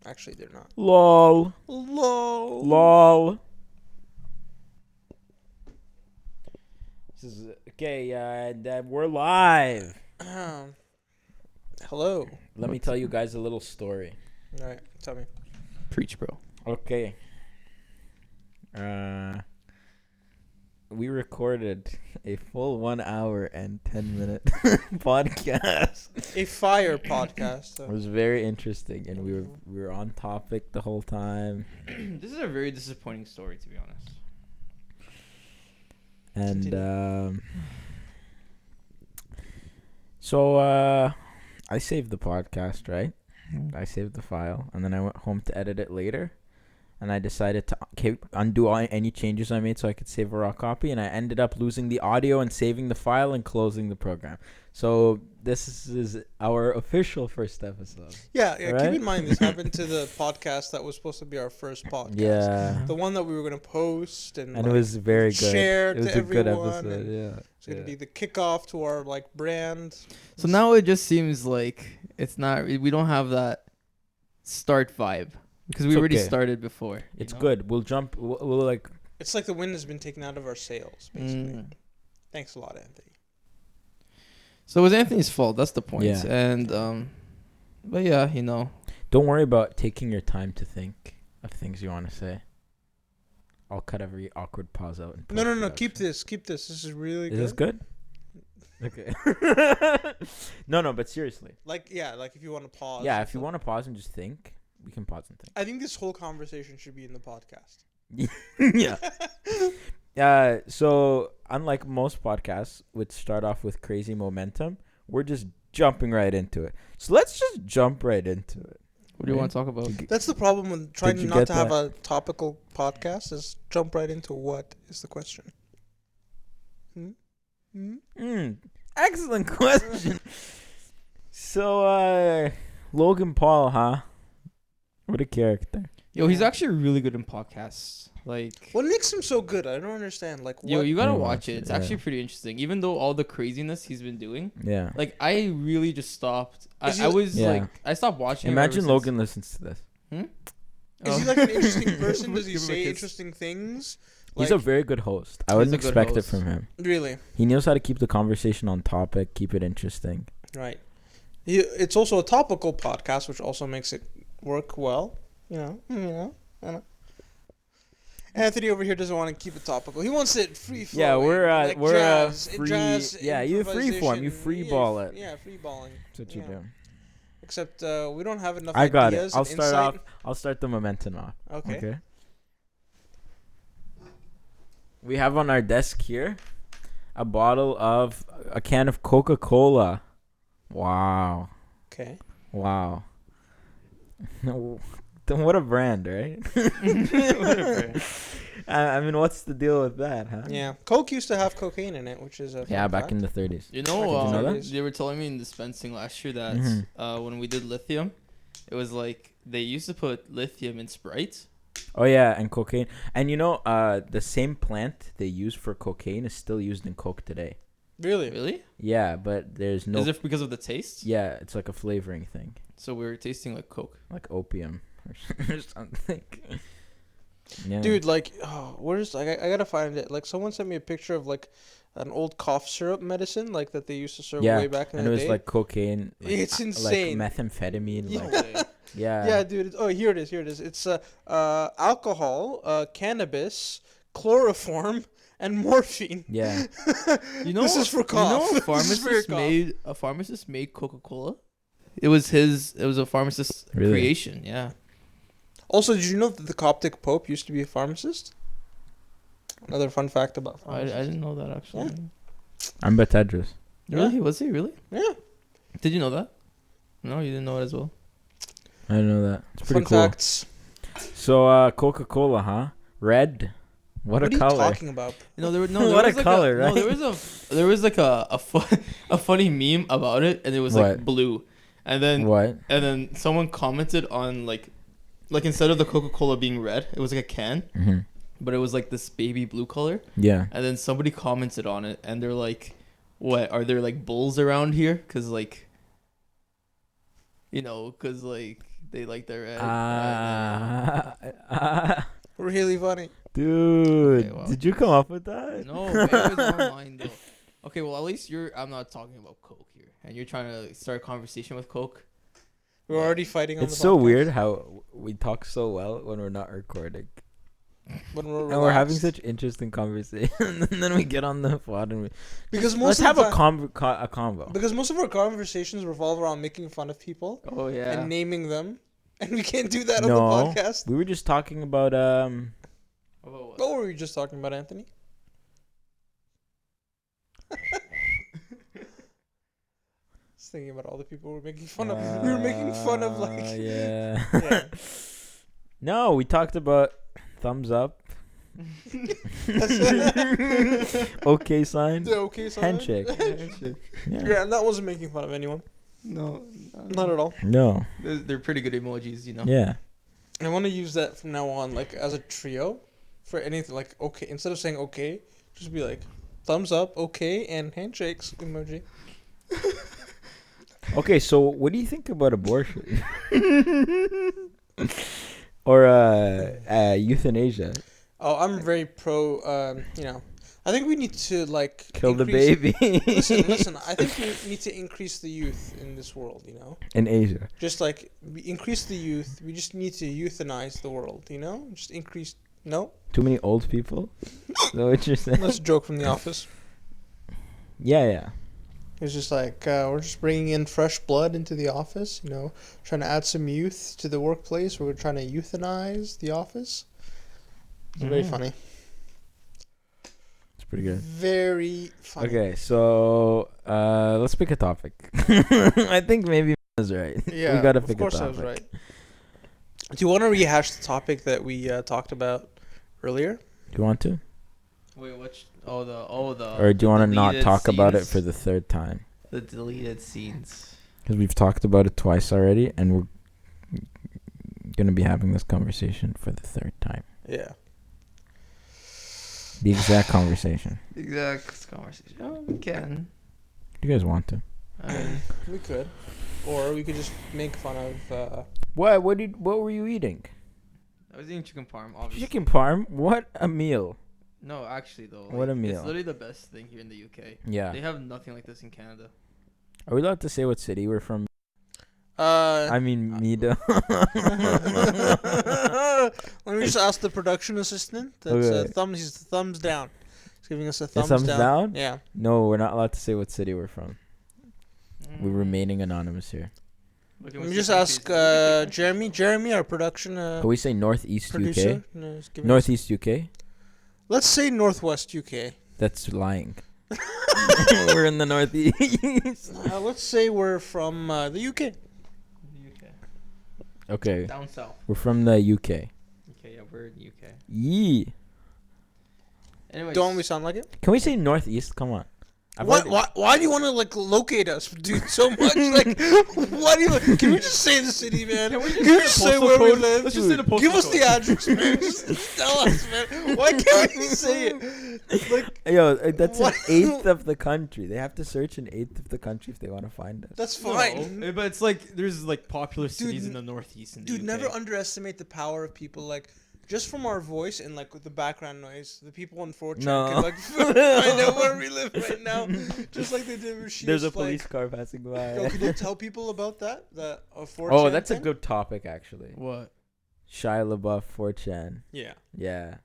Actually, they're not. Lol. Lol. Lol. This is okay, and we're live. Hello. Let me tell you guys a little story. All right, tell me. Preach, bro. Okay. We recorded a full 1 hour and 10-minute podcast. A fire podcast. It was very interesting, and we were on topic the whole time. This is a very disappointing story, to be honest. And so I saved the podcast, right? I saved the file, and then I went home to edit it later. And I decided to undo any changes I made so I could save a raw copy. And I ended up losing the audio and saving the file and closing the program. So this is our official first episode. Yeah. Right? Keep in mind, this happened to the podcast that was supposed to be our first podcast. Yeah. The one that we were going to post and It was very good. share It was to a good everyone, episode, and yeah. It's going to be the kickoff to our brand. So now it just seems like it's not. We don't have that start vibe because we It's already okay. started before. It's good. We'll jump. We'll like. It's like the wind has been taken out of our sails, basically. Mm. Thanks a lot, Anthony. So it was Anthony's fault. That's the point. Yeah. And but yeah, Don't worry about taking your time to think of things you want to say. I'll cut every awkward pause out. No. Keep this. This is really Is good. this good? Okay. No, but seriously. Like if you want to pause. Yeah, if you want to pause and just think, we can pause and think. I think this whole conversation should be in the podcast. Yeah. So unlike most podcasts, which start off with crazy momentum, we're just jumping right into it. So let's just jump right into it. what do you want to talk about? That's the problem with trying you not get to have that? a topical podcast is jump right into what is the question. Excellent question. So, Logan Paul, huh? What a character. Yo, he's actually really good in podcasts. Like, What makes him so good? I don't understand. Like, what? yo, you gotta Yeah, watch it. It's yeah. actually pretty interesting. Even though all the craziness he's been doing, Yeah. like I really just stopped. Is he- I was Yeah. like, I stopped watching. him ever Imagine since- Logan listens to this. Is he like an interesting person? Does he Give him a say kiss. interesting things? He's a very good host. I He's wouldn't a good expect it host. from him. Really He knows how to keep the conversation on topic, keep it interesting. right. It's also a topical podcast, which also makes it work well. You know. Anthony over here doesn't want to keep it topical. He wants it free flowing. Yeah, we're jazz, free. jazz Yeah, you free form. You improvisation. free ball it. Yeah, free balling. That's what you Yeah. do. Except we don't have enough I got it. ideas. I'll and start insight. off. I'll start the momentum off. Okay. We have on our desk here a can of Coca-Cola. Wow. Okay. Wow. What a brand, right? I mean, what's the deal with that, huh? Yeah. Coke used to have cocaine in it, which is a Yeah, fun back fact. in the 30s. You Did you know, know that? they were telling me in dispensing last year that Mhm. when we did lithium, it was like they used to put lithium in Sprite. Oh yeah, and cocaine. And the same plant they use for cocaine is still used in Coke today. Really? Really? Yeah, but there's no. Is it because of the taste? Yeah, it's like a flavoring thing, So we were tasting like Coke. like opium or something. Yeah. Dude, where's I gotta find it. Like, someone sent me a picture of like an old cough syrup medicine, like that they used to serve way back in and the it was day. like cocaine. It's insane. Like methamphetamine. Yeah. Like, yeah. Yeah, dude. Here it is. It's alcohol, cannabis, chloroform, and morphine. Yeah. You know, This is for cough. You know, This is for your a pharmacist made Coca-Cola. It was a pharmacist's Really? creation. Yeah. Also, did you know that the Coptic Pope used to be a pharmacist? Another fun fact about I pharmacists. didn't know that actually. I'm Betedris. Really? Was he really? Yeah. Did you know that? No, you didn't know it as well. I didn't know that. It's pretty Fun cool. facts. So Coca-Cola, huh? Red. What What a are you color. talking about? You know, there was no. What there a was like color, No, right? there was like a funny meme about it, and it was like What? blue, and then What? someone commented on like instead of the Coca-Cola being red, it was like a can, Mm-hmm. but it was like this baby blue color, Yeah. and then somebody commented on it, and they're like, "What are there like bulls around here? Cause like, because like They like the red. Really funny. Dude, Okay, well. did you come up with that? No, man, it was online though. Okay, well at least I'm not talking about Coke here, and you're trying to start a conversation with Coke. We're already fighting on It's the so podcast weird how we talk so well when we're not recording. when we're And we're having relaxed. such interesting conversations, and then we get on the pod and we Because let's most have of a the time, convo. because most of our conversations revolve around making fun of people Oh yeah. and naming them, and we can't do that No. on the podcast. We were just talking about What were we just talking about, Anthony? Just thinking about all the people we're making fun of. We were making fun of like yeah. Yeah. No, we talked about thumbs up, okay sign, the okay sign. handshake. Yeah. Yeah, and that wasn't making fun of anyone. No, Not at all. No. They're pretty good emojis, you know. Yeah. I want to use that from now on, like as a trio, for anything. Like okay, instead of saying okay, just be like thumbs up, okay, and handshakes emoji. Okay, so what do you think about abortion? Or euthanasia? Oh, I'm very pro. I think we need to like Kill the increase- baby. Listen. I think we need to increase the youth in this world. You know, In Asia. just like we increase the youth, we just need to euthanize the world. You know, just increase. No, Too many old people? Is that what you're saying? that's a joke from The Office. Yeah. It's just like we're just bringing in fresh blood into the office. You know, trying to add some youth to the workplace. We're trying to euthanize the office. It's very Mm. funny. It's pretty good. Very funny. Okay, so let's pick a topic. I think maybe is right. Yeah, we gotta of pick a course topic. I was right. Do you want to rehash the topic that we talked about earlier? Do you want to? Wait, which? The Or do you want to not deleted talk about it scenes? for the third time? The deleted scenes. Because we've talked about it twice already, and we're gonna be having this conversation for the third time. Yeah. The exact conversation. Exact conversation. Oh, we can. Do you guys want to? I mean, We could, or we could just make fun of. What? What were you eating? I was eating chicken parm, obviously. Chicken parm. What a meal. No, actually though. What a meal. It's literally the best thing here in the UK. Yeah. They have nothing like this in Canada. Are we allowed to say what city we're from? I I mean, Mida. Let me just ask the production assistant. That's Okay. He's thumbs down. He's giving us a The thumbs, down? Yeah. No, we're not allowed to say what city we're from. We're Mm. remaining anonymous here. Look, Let me just ask Jeremy. Jeremy, our production Can we say Northeast producer. UK? No, he's giving us- Northeast UK? Let's say Northwest UK. That's lying. We're in the Northeast. Let's say we're from the UK. UK. Okay. Down south. We're from the UK. Okay, yeah, we're in the UK. Yee. Anyways, Don't we sound like it? Can we say Northeast? Come on. I've What? already- Why do you want to like locate us, dude? So much. Like, why do you? Can we just say the city, man? Can we Can we just say where we live? Let's just say the postal Give us code. the address, man. Just tell us, man. Why can't we say it? Like, Yo, that's What? an eighth of the country. They have to search an eighth of the country if they want to find us. that's No, fine. but it's like there's like popular Dude, cities in the northeast in the Dude, UK. never underestimate the power of people. Like, just from our voice and like with the background noise, the people on 4chan No. can like find out where we live right now, just like they did with Shears There's a Flag. police car passing by. Yo, could you tell people about that? The 4chan Oh, that's a thing? good topic actually. What? Shia LaBeouf 4chan. Yeah, Yeah.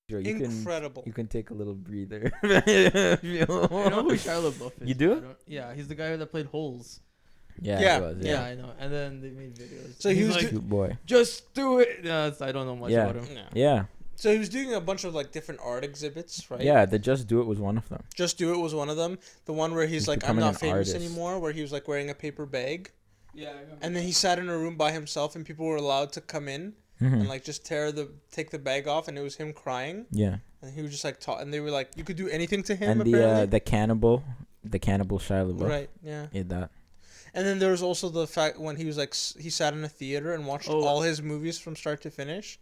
Sure, incredible. you can take a little breather. I know who Shia LaBeouf is. You do? I don't- Yeah, he's the guy that played Holes. Yeah, Yeah, it was, Yeah, yeah. I know. And then they made videos. So And he he's was like, Cute boy. just do it. I don't know much Yeah. about him. Yeah. Yeah. So he was doing a bunch of like different art exhibits, right? Yeah, the Just Do It was one of them. Just Do It was one of them. The one where he's He's like, I'm becoming not an famous artist. anymore, where he was like wearing a paper bag. Yeah, I remember. And then he sat in a room by himself and people were allowed to come in and like just take the bag off and it was him crying. Yeah. And he was just like and they were like, you could do anything to him And apparently. the cannibal Shia LaBeouf. Right, yeah. Did that. And then there was also the fact when he was like, he sat in a theater and watched all his movies from start to finish.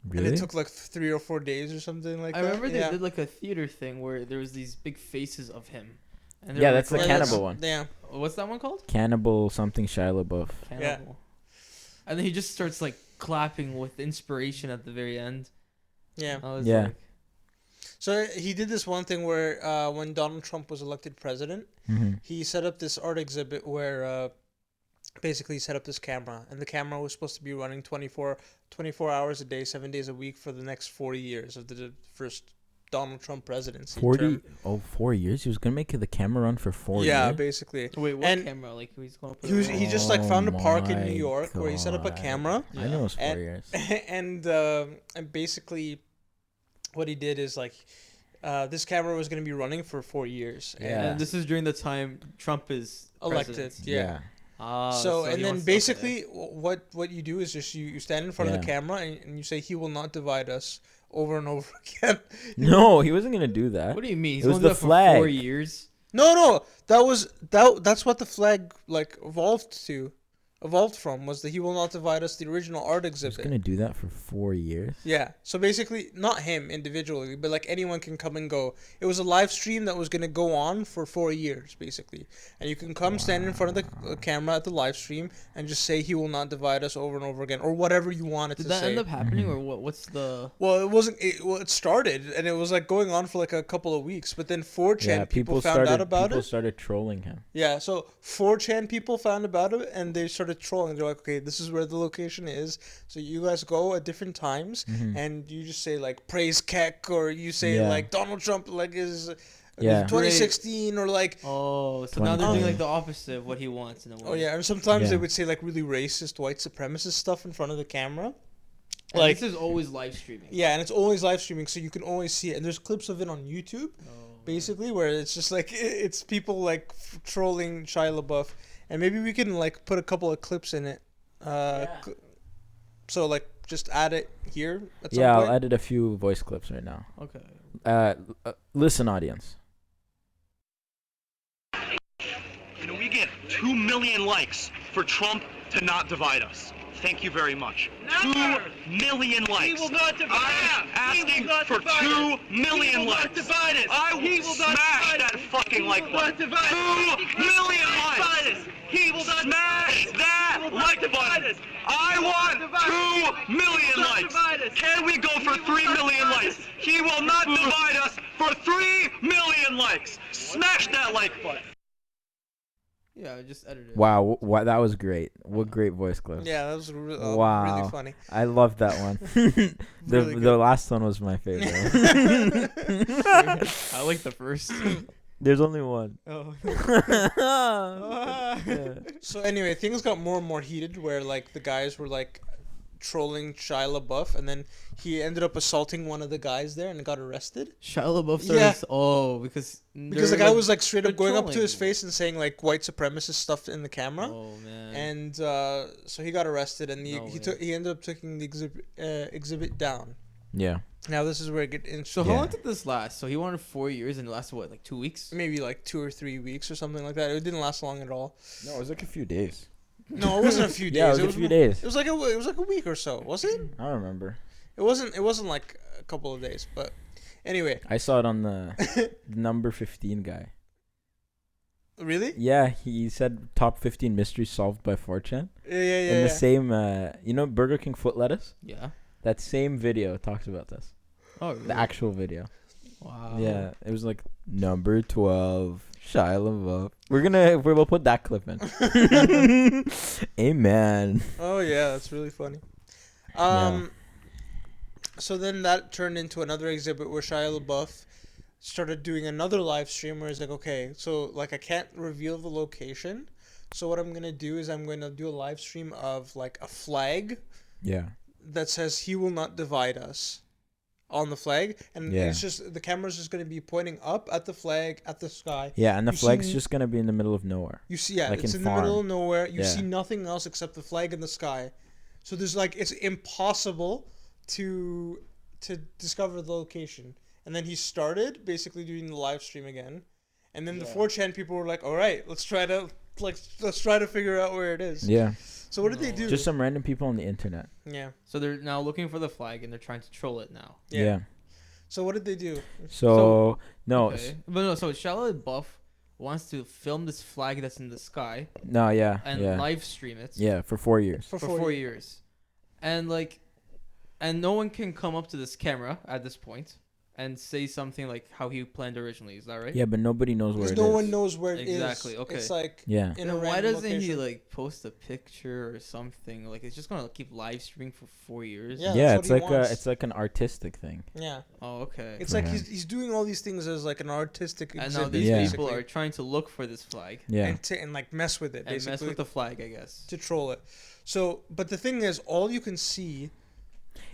Really? And it took like 3 or 4 days or something like I that. remember they yeah. did like a theater thing where there was these big faces of him. And they Yeah, were, that's the like, Yeah, cannibal one. Yeah. What's that one called? Cannibal something Shia LaBeouf. Cannibal. and then he just starts like clapping with inspiration at the very end. Yeah. I was Yeah. like, So he did this one thing where when Donald Trump was elected president, Mm-hmm. he set up this art exhibit where basically he set up this camera, and the camera was supposed to be running 24 hours a day, 7 days a week for the next 40 years of the first Donald Trump presidency. 40. 4 years. He was gonna make the camera run for 4 Yeah, years. basically. wait, what And camera? Like he's going. He just like found a park in Oh New York my where he set up a God. camera, I know it was 4 And- years. and basically what he did is like this camera was going to be running for 4 years. Yeah. And this is during the time Trump is Elected. president. Yeah. Ah, So and he then wants- basically what you do is just you stand in front of the Yeah. camera and you say he will not divide us over and over again. No, he wasn't gonna do that. What do you mean? He's It was only the there for 4 flag. years. No, that's what the flag like evolved from was that he will not divide us, the original art He was exhibit. gonna do that for 4 years. Yeah. So basically, not him individually, but like anyone can come and go. It was a live stream that was going to go on for 4 years, basically. And you can come stand in front of the camera at the live stream and just say he will not divide us over and over again, or whatever you wanted Did to that say. end up happening, Mhm. or what? What's the? Well, it wasn't. It started, and it was like going on for like a couple of weeks. But then 4chan Yeah, people found out about people it. started trolling him. Yeah, so 4chan people found about it, and they started trolling. They're like, okay, this is where the location is. So you guys go at different times, Mhm. and you just say like praise Keck, or you say Yeah. like Donald Trump like is Yeah. 2016, or like Oh, so now they're doing 2020. like the opposite of what he wants in a way. oh yeah, and sometimes they Yeah. would say like really racist white supremacist stuff in front of the camera. And Like this is always live streaming. yeah, and it's always live streaming, so you can always see it. And there's clips of it on YouTube, Oh, basically, where it's just like it's people like trolling Shia LaBeouf, and maybe we can like put a couple of clips in it. So like just add it here at some Yeah, point. I'll edit a few voice clips right now. Okay. Listen, audience. You know, we get 2 million likes for Trump to not divide us. Thank you very much. Never. 2 million likes. He will not divide us. I'm He asking will not for divide 2 us. million He will likes. not divide us. I He will will not smash divide that us. fucking He like will button. not divide us. 2 million Divide likes. us. He will not Smash divide us. that He will not like divide button. us. I He will not want divide us. 2 million He will not likes. divide us. Can we go for He will 3 not million divide likes? us. He will not divide us for 3 million likes. Smash that like button. Yeah, I just edited it. Wow, that was great. What great voice clips. Yeah, that was really Wow. funny. I love that one. Really the good. last one was my favorite. I like the first. There's only one. Oh. Yeah. So anyway, things got more and more heated where like the guys were like trolling Shia LaBeouf, and then he ended up assaulting one of the guys there and got arrested Shia LaBeouf started. Yeah. Oh, because because the they're, guy was like straight up they're going up to trolling. his face and saying like white supremacist stuff in the camera. Oh man. And so he got arrested, and No way. he ended up taking the exhibit down. Yeah. Now this is where it gets so interesting. how Yeah. long did this last? So he wanted 4 years, and it lasted what, like 2 weeks? Maybe like 2 or 3 weeks or something like that. It didn't last long at all. No, it was like a few days. No, it wasn't a few days. Yeah, it was a few days. It was like a week or so, was it? I don't remember. It wasn't like a couple of days, but anyway, I saw it on the number 15 guy. really? Yeah, he said top 15 mysteries solved by 4chan. Yeah. In the same, Burger King foot lettuce? Yeah. That same video talks about this. Oh, really? The actual video. Wow. Yeah, it was like number 12, Shia LaBeouf. We'll put that clip in. Amen. Oh yeah, that's really funny. Yeah. So then that turned into another exhibit where Shia LaBeouf started doing another live stream where he's like, okay, so like I can't reveal the location, so what I'm gonna do is I'm gonna do a live stream of like a flag Yeah. that says "He will not divide us" on the flag, and Yeah. it's just the camera's just gonna be pointing up at the flag at the sky. Yeah, and the You flag's see- just going to be in the middle of nowhere. You see, yeah, Like it's in in the middle farm. of nowhere. You Yeah. see nothing else except the flag in the sky. So there's like it's impossible to discover the location. And then he started basically doing the live stream again. And then the 4chan people were like, "All right, let's try to figure out where it is." Yeah. So what did they No. do? Just some random people on the internet. yeah. So they're now looking for the flag, and they're trying to troll it now. Yeah. Yeah. So what did they do? So, no. Okay. But no, so Shia LaBeouf wants to film this flag that's in the sky No, yeah, and yeah, live stream it yeah, for 4 years. for 4 years. And like, and no one can come up to this camera at this point and say something like how he planned originally. Is that right? Yeah, but nobody knows where Because it no is. one knows where it is. Exactly, okay. It's like Yeah. in a Then why random doesn't he location. like post a picture or something? Like, it's just gonna keep live streaming for 4 years. Yeah, Yeah, that's it's what he like wants. it's like an artistic thing. Yeah, Oh, okay. it's For like him. he's doing all these things as like an artistic And exhibit. now these Yeah. people basically, are trying to look for this flag Yeah. and like mess with it, and basically mess with the flag, I guess. to troll it. So, but the thing is, all you can see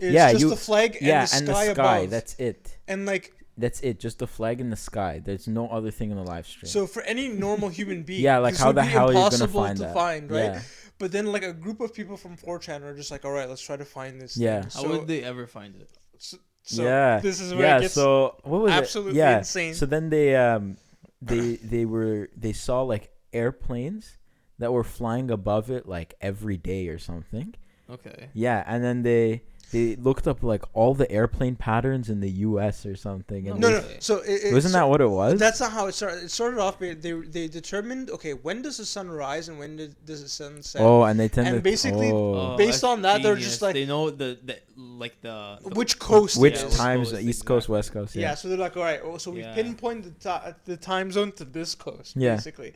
is Yeah, just you- the flag Yeah, and the sky above, That's it. and like That's it. Just the flag in the sky. There's no other thing in the live stream. so for any normal human being, yeah, like this how would the be hell are you gonna impossible find to that? find, right? Yeah. But then like a group of people from 4chan are just like, all right, let's try to find this. Yeah. thing. How So, would they ever find it? so yeah. this is where Yeah. it gets So what was absolutely it? Yeah. insane. So then they saw like airplanes that were flying above it like every day or something. Okay. Yeah, and then they looked up like all the airplane patterns in the U.S. or something. And no, they- no. So wasn't that what it was? That's not how it started. It started off. They determined, okay, when does the sun rise and when does the sun set? Oh, and they tend And to basically- oh. Based that's on that, they're genius. just like- they know the like the Which coast? which it Yeah, is. times? coast, East Coast, exactly. West Coast. Yeah. So they're like, all right. So we Yeah. pinpoint the time zone to this coast, Yeah. basically.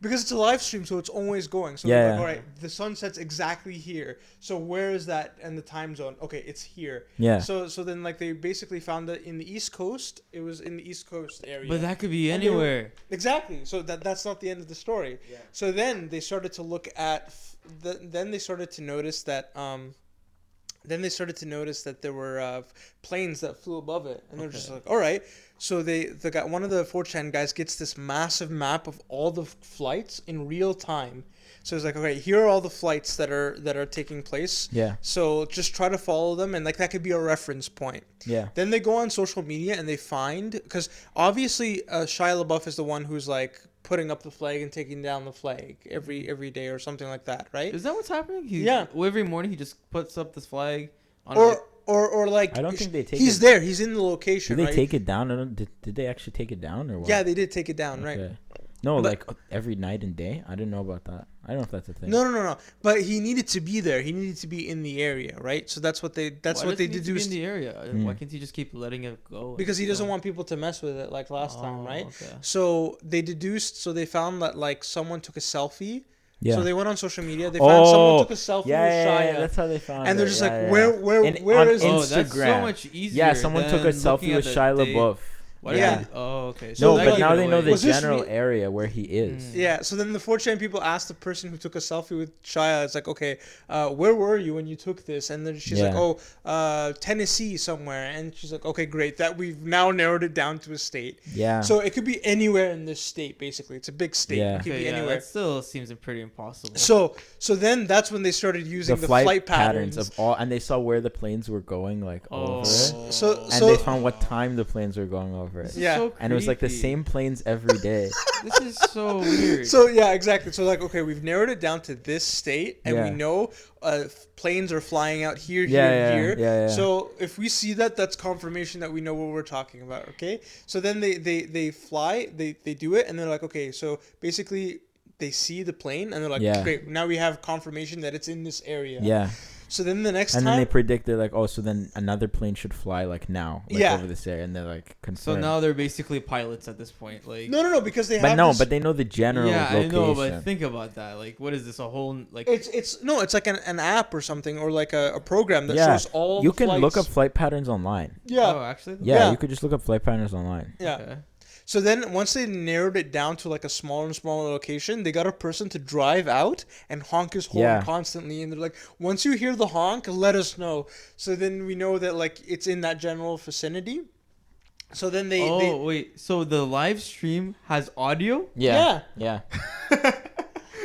Because it's a live stream, so it's always going. So Yeah, they're like, yeah. all right, the sun sets exactly here. So where is that and the time zone? Okay, it's here. Yeah. So then like they basically found that in the East Coast, it was in the East Coast area. But that could be And they were- anywhere. Exactly. So that's not the end of the story. Yeah. So then they started to look at. Then they started to notice that. Then they started to notice that there were planes that flew above it, and they're just Okay. like, all right. So one of the 4chan guys gets this massive map of all the flights in real time. So it's like, okay, here are all the flights that are taking place. Yeah. So just try to follow them, and like that could be a reference point. Yeah. Then they go on social media and they find, because obviously Shia LaBeouf is the one who's like putting up the flag and taking down the flag every day or something like that, right? Is that what's happening? Yeah. Every morning he just puts up this flag on Or like I don't think they take he's it- there, he's in the Did location, they right? take it down? I don't, did they actually take it down or what? Yeah, they did take it down, right? Okay. No, But- like every night and day. I didn't know about that. I don't know if that's a thing. No. But he needed to be there. He needed to be in the area, right? So that's what they Why what does they it need to be deduced in the area. Hmm. Why can't he just keep letting it go? because he doesn't Go? want people to mess with it like last time, Oh, right? okay. So they deduced. So they found that like someone took a selfie. Yeah. So they went on social media. They found someone took a selfie yeah, with yeah, Shia. yeah, that's how they found And they're it. just Yeah, like, yeah, where yeah. where on is it? Oh, that's so Instagram. much easier. Yeah, someone took a than selfie looking at with the Shia date. LaBeouf. Why Yeah. did they- oh, okay. No, that but gave now it they know away. the Was this general re- area where he is. Mm. Yeah, so then the 4chan people asked the person who took a selfie with Shia, it's like, okay, where were you when you took this? And then she's like, Yeah. Tennessee somewhere. And she's like, okay, great. That we've now narrowed it down to a state. Yeah. So it could be anywhere in this state, basically. It's a big state. Yeah. It could Okay, be yeah, anywhere. that still seems pretty impossible. So then that's when they started using the the flight patterns patterns. of all, and they saw where the planes were going, like over it, So- and so- they found what time the planes were going over it. This is Yeah. so And it was like the creepy. same planes every day. This is so weird. So yeah, exactly. So like, okay, we've narrowed it down to this state, and we Yeah. know planes are flying out here, Yeah, here, yeah, and here. yeah, yeah. So if we see that, that's confirmation that we know what we're talking about. Okay. So then they fly, they do it, and they're like, okay, so basically they see the plane, and they're like, Yeah. great, now we have confirmation that it's in this area. Yeah. So then the next And time, then they predicted like, oh, so then another plane should fly like now, like Yeah. over this area, and they're like So confirmed. now they're basically pilots at this point. Like, no, because they but have no, this, but they know the general yeah, location. I know, but think about that. Like, what is this? A whole like? it's like an app or something, or like a program that Yeah. shows all. You the can look up flights. flight patterns online. Yeah. Oh, actually. Yeah, Yeah. you could just look up flight patterns online. Yeah. Okay. So then, once they narrowed it down to like a smaller and smaller location, they got a person to drive out and honk his horn Yeah. constantly. And they're like, once you hear the honk, let us know. So then we know that like it's in that general vicinity. So then they, Oh wait, so the live stream has audio? Yeah.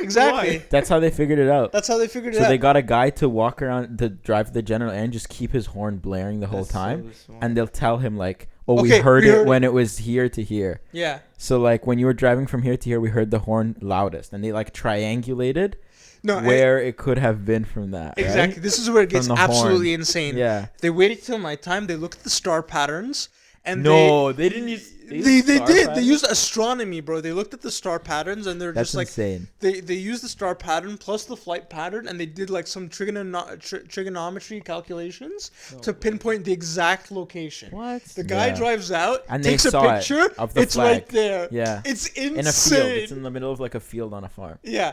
exactly. Why? That's how they figured it out. That's how they figured it So out. they got a guy to walk around to drive the general and just keep his horn blaring the whole That's so time, smart. and they'll tell him like, "Oh, we Okay, heard we it heard when it was here to here." yeah. So like when you were driving from here to here, we heard the horn loudest, and they like triangulated No. and- where it could have been from that. right? exactly. This is where it From gets the horn. absolutely insane. Yeah. They waited till nighttime. They looked at the star patterns. And No, they didn't use. They star did. They patterns? used astronomy, bro. They looked at the star patterns and they're That's just like insane. they used the star pattern plus the flight pattern and they did like some trigonometry calculations to pinpoint the exact location. What? The guy Yeah. drives out, And they takes a saw it picture. of the It's flag. right there. Yeah. It's In a insane. field. It's in the middle of like a field on a farm. Yeah.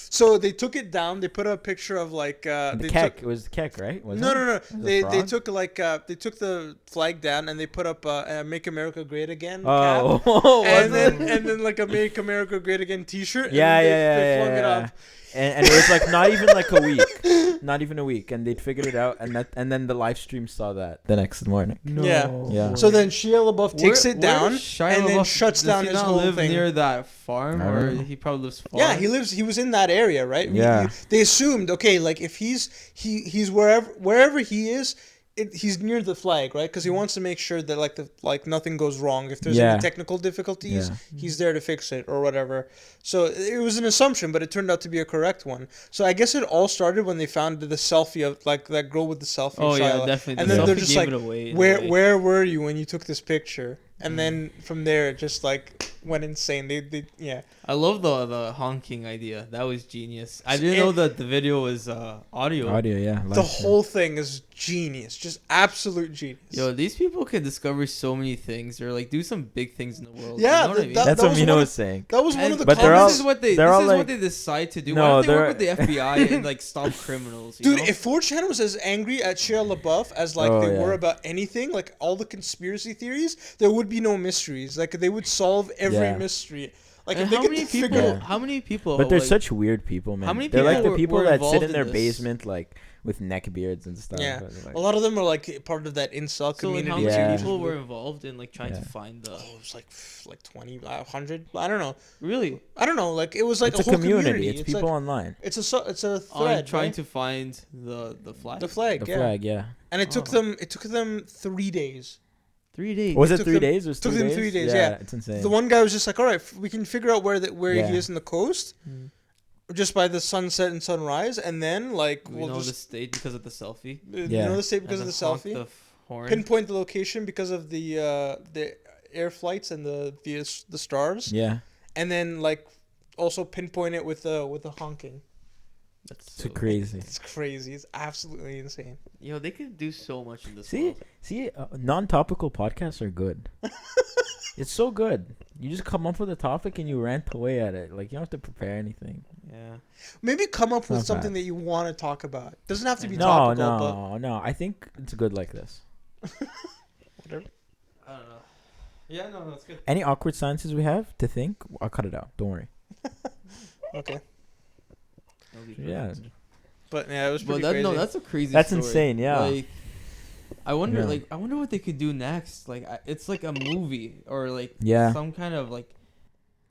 So they took it down. They put a picture of like The they Keck. took. It was the Keck, right? Wasn't No, it? no, no. Was it They frog? took like they took the flag down and they put up a "Make America Great Again" Oh, cap. was And it? then like a "Make America Great Again" T-shirt. Yeah, and yeah, then they yeah, flung yeah, it yeah. up. And it was like not even like a week, not even a week, and they'd figured it out, and then the live stream saw that the next morning. Yeah. Yeah. So then Shia LaBeouf takes it down Shia and then LaBeouf- shuts does down he his not whole live thing. near that farm, I or don't know. he probably lives far? Yeah, he was in that area, right? Yeah. They assumed, okay, like if he's wherever he is, he's near the flag, right? Because he wants to make sure that like nothing goes wrong. If there's Yeah. any technical difficulties, Yeah. he's there to fix it or whatever. So it was an assumption, but it turned out to be a correct one. So I guess it all started when they found the selfie of like that girl with the selfie. Oh of yeah, Shia. definitely. And The then they're selfie just gave like, it away in a where way. where were you when you took this picture? And then from there, it just like went insane. They yeah. I love the honking idea. That was genius. I So didn't it- know that the video was audio. Audio, yeah. The live stream. whole thing is genius, just absolute genius. Yo, these people can discover so many things, or like do some big things in the world. Yeah, you know what I mean? That's that what was Mino one was of- saying. That was one And- of the But they're all- this is what they they're this all is like- what they decide to do. No, Why don't they they're- work with the FBI and like stop criminals? You Dude, know? if 4chan was as angry at Shia LaBeouf as like Oh, they yeah. were about anything, like all the conspiracy theories, there would be no mysteries. Like they would solve every Yeah. mystery. Like and if they how could many figure people? Yeah. How many people? But they're like, such weird people, man. how many They're like people the people were that involved sit in in their this? basement, like with neck beards and stuff. Yeah. but, like- a lot of them are like part of that incel So like, community. how Yeah. many too. people were involved in like trying Yeah. to find the? Oh, it was like 20, 100. I don't know. Really? I don't know. Like it was like it's a a whole community. It's It's people like, online. it's a On thread. trying right? to find the flag. the flag. The yeah. flag, yeah. And it took Oh. them 3 days. 3 days. Was it took 3 them- days? It was took 3 them days? 3 days, yeah. It's insane. The one guy was just like, all right, we can figure out where Yeah. he is in the coast, just by the sunset and sunrise, and then like we we'll know the just state because of the selfie. you Yeah. know the state because of And the then honk selfie, The horn. pinpoint the location because of the air flights and the stars, Yeah. and then like also pinpoint it with the honking. That's It's so crazy. It's crazy. It's absolutely insane. Yo, they could do so much in this See, world. non-topical podcasts are good. It's so good. You just come up with a topic and you rant away at it. Like you don't have to prepare anything. Yeah. Maybe come up with Not something bad. that you want to talk about. Doesn't have to be No, topical, no. I think it's good like this. but whatever. I don't know. Yeah, no, that's good. Any awkward silences we have to think, I'll cut it out. Don't worry. Okay, Yeah. but yeah, it was But pretty that crazy. no, that's a crazy. That's story. insane, yeah. Like, I wonder, Yeah. I wonder what they could do next. Like, it's like a movie or like Yeah. some kind of like.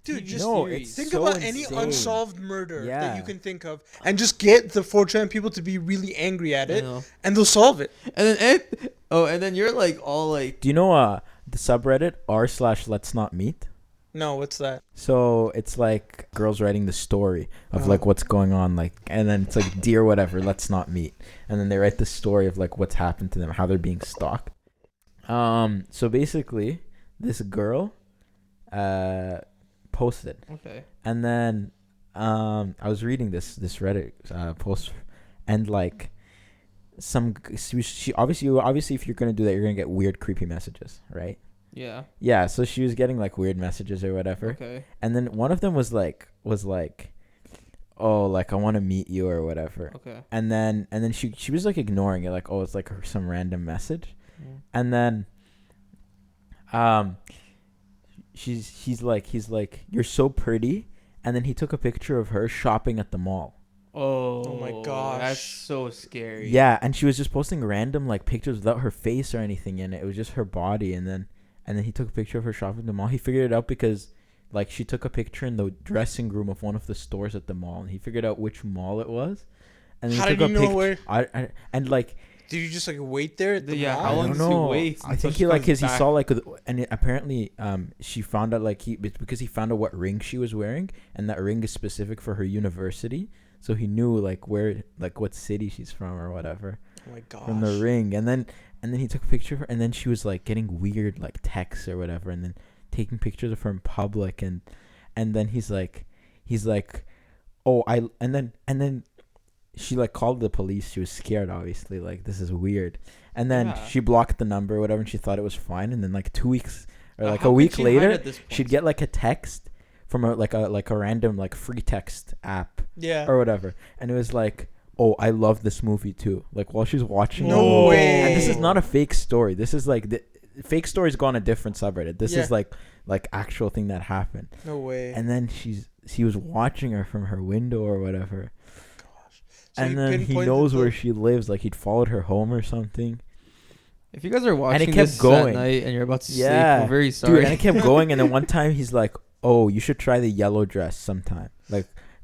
Dude, TV just No, series. it's think so about any insane. unsolved murder that Yeah. you can think of, and just get the 4chan people to be really angry at You it, know? and they'll solve it. And then and then you're like all like. Do you know the subreddit r/let's not meet? No, what's that? So it's like girls writing the story of Uh-huh. like what's going on, like, and then it's like dear whatever, let's not meet, and then they write the story of like what's happened to them, how they're being stalked. So basically, this girl, posted, Okay. and then I was reading this Reddit post, and like she obviously if you're gonna do that, you're gonna get weird, creepy messages, right? Yeah. Yeah, so she was getting like weird messages or whatever. Okay. And then one of them was like, oh, like I want to meet you or whatever. Okay. And then she was like ignoring it, like, oh, it's like some random message. Mm. And then he's like, you're so pretty. And then he took a picture of her shopping at the mall. Oh my gosh. That's so scary. Yeah, and she was just posting random like pictures without her face or anything in it. It was just her body, and then he took a picture of her shopping at the mall. He figured it out because like she took a picture in the dressing room of one of the stores at the mall, and he figured out which mall it was. And then How he did took you a know pic- where? and like Did you just like wait there at the Yeah, mall? how I long don't does he know. wait I until think she he like comes because he back? saw like and it, apparently she found out like it's because he found out what ring she was wearing, and that ring is specific for her university. So he knew like where, like what city she's from or whatever Oh my gosh. from the ring. And then he took a picture of her, and then she was like getting weird like texts or whatever, and then taking pictures of her in public, and then he's like, oh, and then she like called the police. She was scared, obviously, like this is weird. And then Yeah. she blocked the number or whatever, and she thought it was fine. And then like 2 weeks or like How a could week she hide later, at this point? she'd get like a text from a random like free text app Yeah. or whatever, and it was like, oh, I love this movie too. Like while she's watching No the movie. way. And this is not a fake story. This is like the fake stories go on a different subreddit. This Yeah. is like actual thing that happened. No way. And then she was watching her from her window or whatever. So And then he pinpointed knows the- where she lives. Like he'd followed her home or something. If you guys are watching kept this going. at night and you're about to sleep, Yeah. we're very Dude, sorry. and it kept going. And then one time he's like, "Oh, you should try the yellow dress sometime."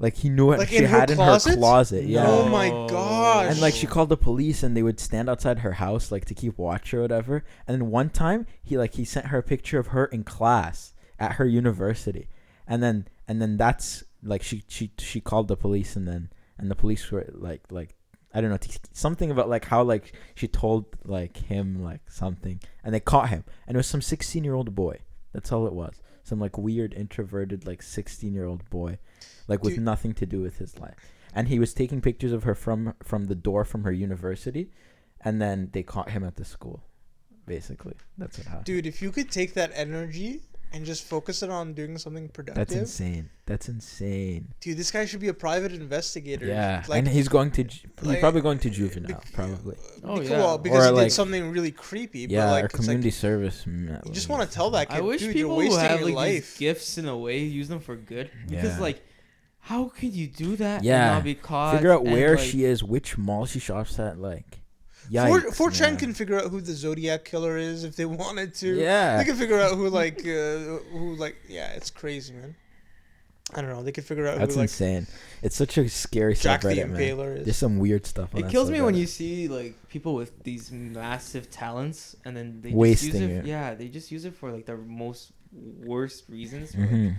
Like he knew it. Like She in her had in closet? her closet. Yeah. Oh my gosh. And like she called the police, and they would stand outside her house like to keep watch or whatever. And then one time he sent her a picture of her in class at her university, and then that's like she called the police, and the police were like I don't know, something about like how like she told like him like something, and they caught him, and it was some 16-year-old boy. That's all it was. Some like weird introverted like 16-year-old boy, like with Dude. nothing to do with his life. And he was taking pictures of her from the door from her university, and then they caught him at the school. Basically, that's what happened. Dude, if you could take that energy and just focus it on doing something productive. That's insane. That's insane. Dude, this guy should be a private investigator. Yeah, Like, and he's going to he's like- probably going to juvenile, probably. Oh, because, yeah. well, because Or, he like- did something really creepy. Yeah, but like, or it's like, community service. you just want to tell that kid, I wish dude, people you're who wasting have your like life. these gifts in a way use them for good. Because Yeah. like, how could you do that? Yeah. And not be caught. Figure out and, where like, she is, which mall she shops at. Like, yikes, 4chan man. can figure out who the Zodiac killer is if they wanted to. Yeah. They can figure out who yeah, it's crazy, man. I don't know. They could figure out That's who like insane. It's such a scary Jack the subreddit, man. Impaler is. There's some weird stuff. On It that kills me when subreddit. you see like people with these massive talents and then they just Wasting use it. Yeah, they just use it for like the most worst reasons. Mhm.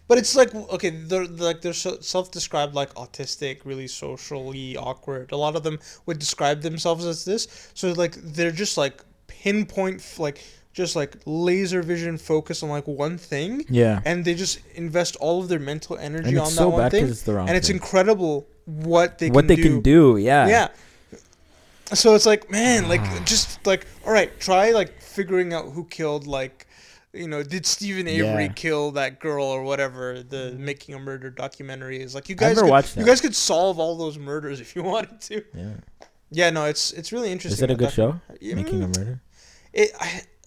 But it's like, okay, they're self-described like autistic, really socially awkward. A lot of them would describe themselves as this. So like they're just like pinpoint, like just like laser vision focus on like one thing, Yeah. and they just invest all of their mental energy And on it's that so one bad thing. because it's the wrong And it's thing. incredible what they What can they do. can do, yeah. Yeah. So it's like, man, like just like, all right, try like figuring out who killed like, did Stephen Avery Yeah. kill that girl or whatever? The Making a Murder documentary is like, you I guys never could, watched you that. guys could solve all those murders if you wanted to. Yeah. Yeah, no, it's really interesting. Is it a good show? Yeah, Making a Murder?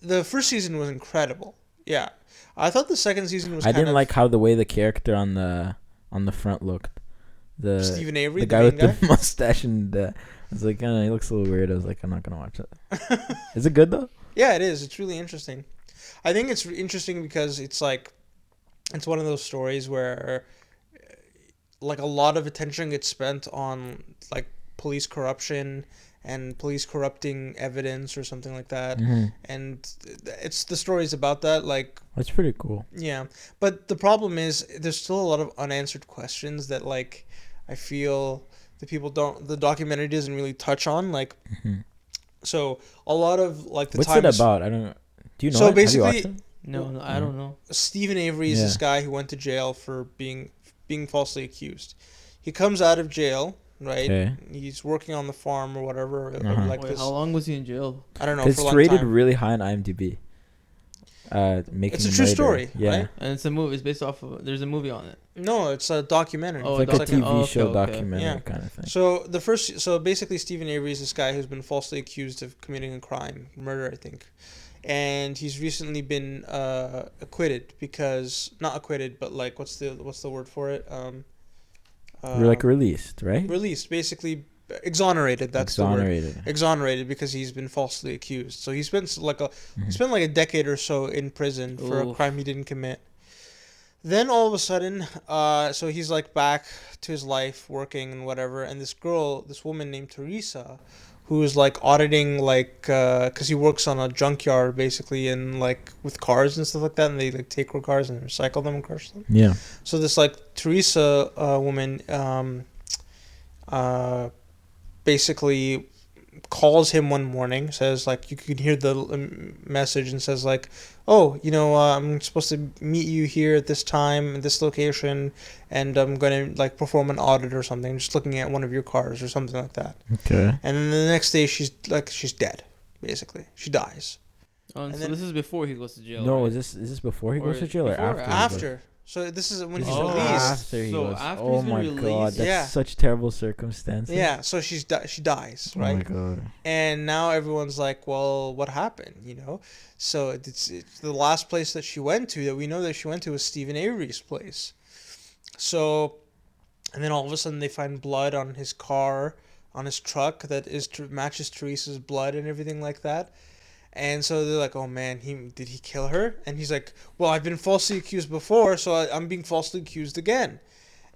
The first season was incredible. Yeah, I thought the second season was. I kind didn't of like how the way the character on the front looked. The Stephen Avery, the the guy main with the mustache, and I was like, oh, he looks a little weird. I was like, I'm not gonna watch it. Is it good though? Yeah, it is. It's really interesting. I think it's interesting because it's like, it's one of those stories where, like, a lot of attention gets spent on like police corruption and police corrupting evidence or something like that, and it's the stories about that. Like, That's pretty cool. yeah, but the problem is there's still a lot of unanswered questions that like I feel the documentary doesn't really touch on. Like, so a lot of like the What's times. it about? I don't know. Do you know? So it? Have you watched basically- it? No, I don't know. Stephen Avery is Yeah. this guy who went to jail for being falsely accused. He comes out of jail, right? Okay. He's working on the farm or whatever. Or like Wait, this, how long was he in jail? I don't know. For a It's long rated time. really high on IMDb. Making It's a a true Murder. story, Yeah. right? And it's a movie. It's based off of. There's a movie on it. No, it's a documentary. Oh, It's like a document- TV oh, okay, show okay. documentary Yeah. kind of thing. So basically Stephen Avery is this guy who's been falsely accused of committing a crime, murder, I think, and he's recently been acquitted because not acquitted, but like what's the word for it? We're like released, right? Released, basically exonerated. That's the word. Exonerated. Exonerated because he's been falsely accused. So he spent like a decade or so in prison for a Oof. crime he didn't commit. Then all of a sudden, so he's like back to his life, working and whatever. And this woman named Teresa, who is like auditing, like, because he works on a junkyard basically, and like with cars and stuff like that, and they like take her cars and recycle them and crush them. Yeah. So this like Teresa woman, basically calls him one morning, says like you can hear the message and says like, oh, I'm supposed to meet you here at this time at this location, and I'm gonna like perform an audit or something, just looking at one of your cars or something like that. Okay. And then the next day she's dead, basically she dies. Oh, and And so then- this is before he goes to jail. No, right? is this before he Or goes to jail or before or after? he goes- After, so this is when This he's is Oh. released. after he So goes. after Oh he's been my god, released- that's Yeah. such terrible circumstances. Yeah, so she dies, Oh my right? god. And now everyone's like, well, what happened, So it's the last place that she went to, that we know that she went to, was Stephen Avery's place. So, and then all of a sudden they find blood on his car, on his truck, that matches Teresa's blood and everything like that. And so they're like, oh man, did he kill her? And he's like, well, I've been falsely accused before, so I'm being falsely accused again.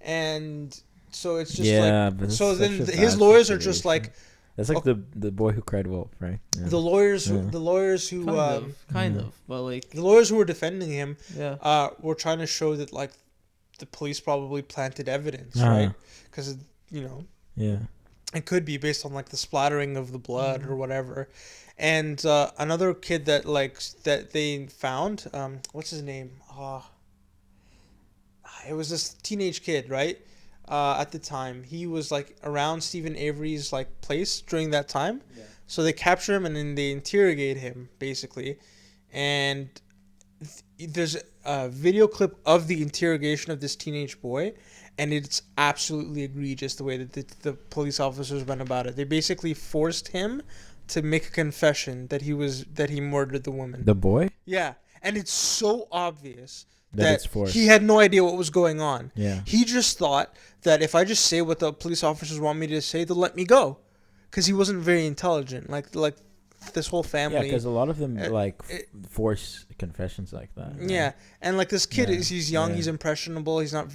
And so it's just but so it's then such a his bad lawyers are just situation. like, That's like okay. the boy who cried wolf, right? Yeah. the lawyers Yeah. who Kind Yeah. of, but like, the lawyers who were defending him yeah. were trying to show that like the police probably planted evidence, Uh-huh. right? Because Yeah. it could be based on like the splattering of the blood or whatever. And another kid that they found, what's his name? It was this teenage kid, right? At the time, he was like around Stephen Avery's like place during that time. Yeah. So they capture him and then they interrogate him basically, and there's a video clip of the interrogation of this teenage boy, and it's absolutely egregious the way that the police officers went about it. They basically forced him to make a confession that he murdered the woman. The boy? Yeah, and it's so obvious That that it's forced. he had no idea what was going on. Yeah. He just thought that if I just say what the police officers want me to say, they'll let me go, because he wasn't very intelligent. Like this whole Yeah, family. because a lot of them it- force confessions like that. right? Yeah, and like this kid Yeah, he's young, yeah. he's impressionable, he's not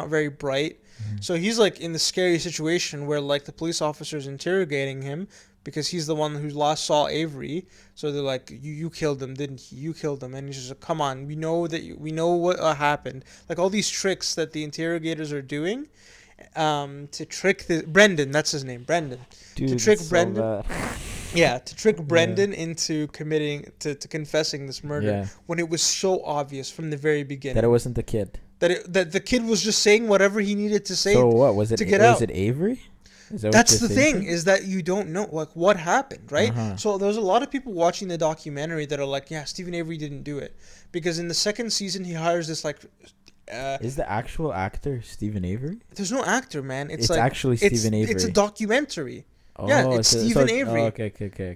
very bright. So he's like in the scary situation where like the police officer's interrogating him because he's the one who last saw Avery. So they're like, you killed him, didn't he? You killed him. And he's just like, come on, we know what happened. Like all these tricks that the interrogators are doing to trick Brendan, that's his name, Brendan. Dude, trick it's so Brendan. bad. Yeah, to trick Brendan into committing to confessing this murder Yeah. when it was so obvious from the very beginning That it wasn't the kid. that the kid was just saying whatever he needed to say. So what was it? to get was out. it Avery? Is that what That's you're the thing, thinking? is that you don't know like what happened, right? Uh-huh. So there's a lot of people watching the documentary that are like, yeah, Stephen Avery didn't do it, because in the second season he hires this like Is the actual actor Stephen Avery? there's no actor, man. It's like actually Stephen Avery. It's a documentary. Oh, Yeah, it's Stephen Avery. Oh, okay.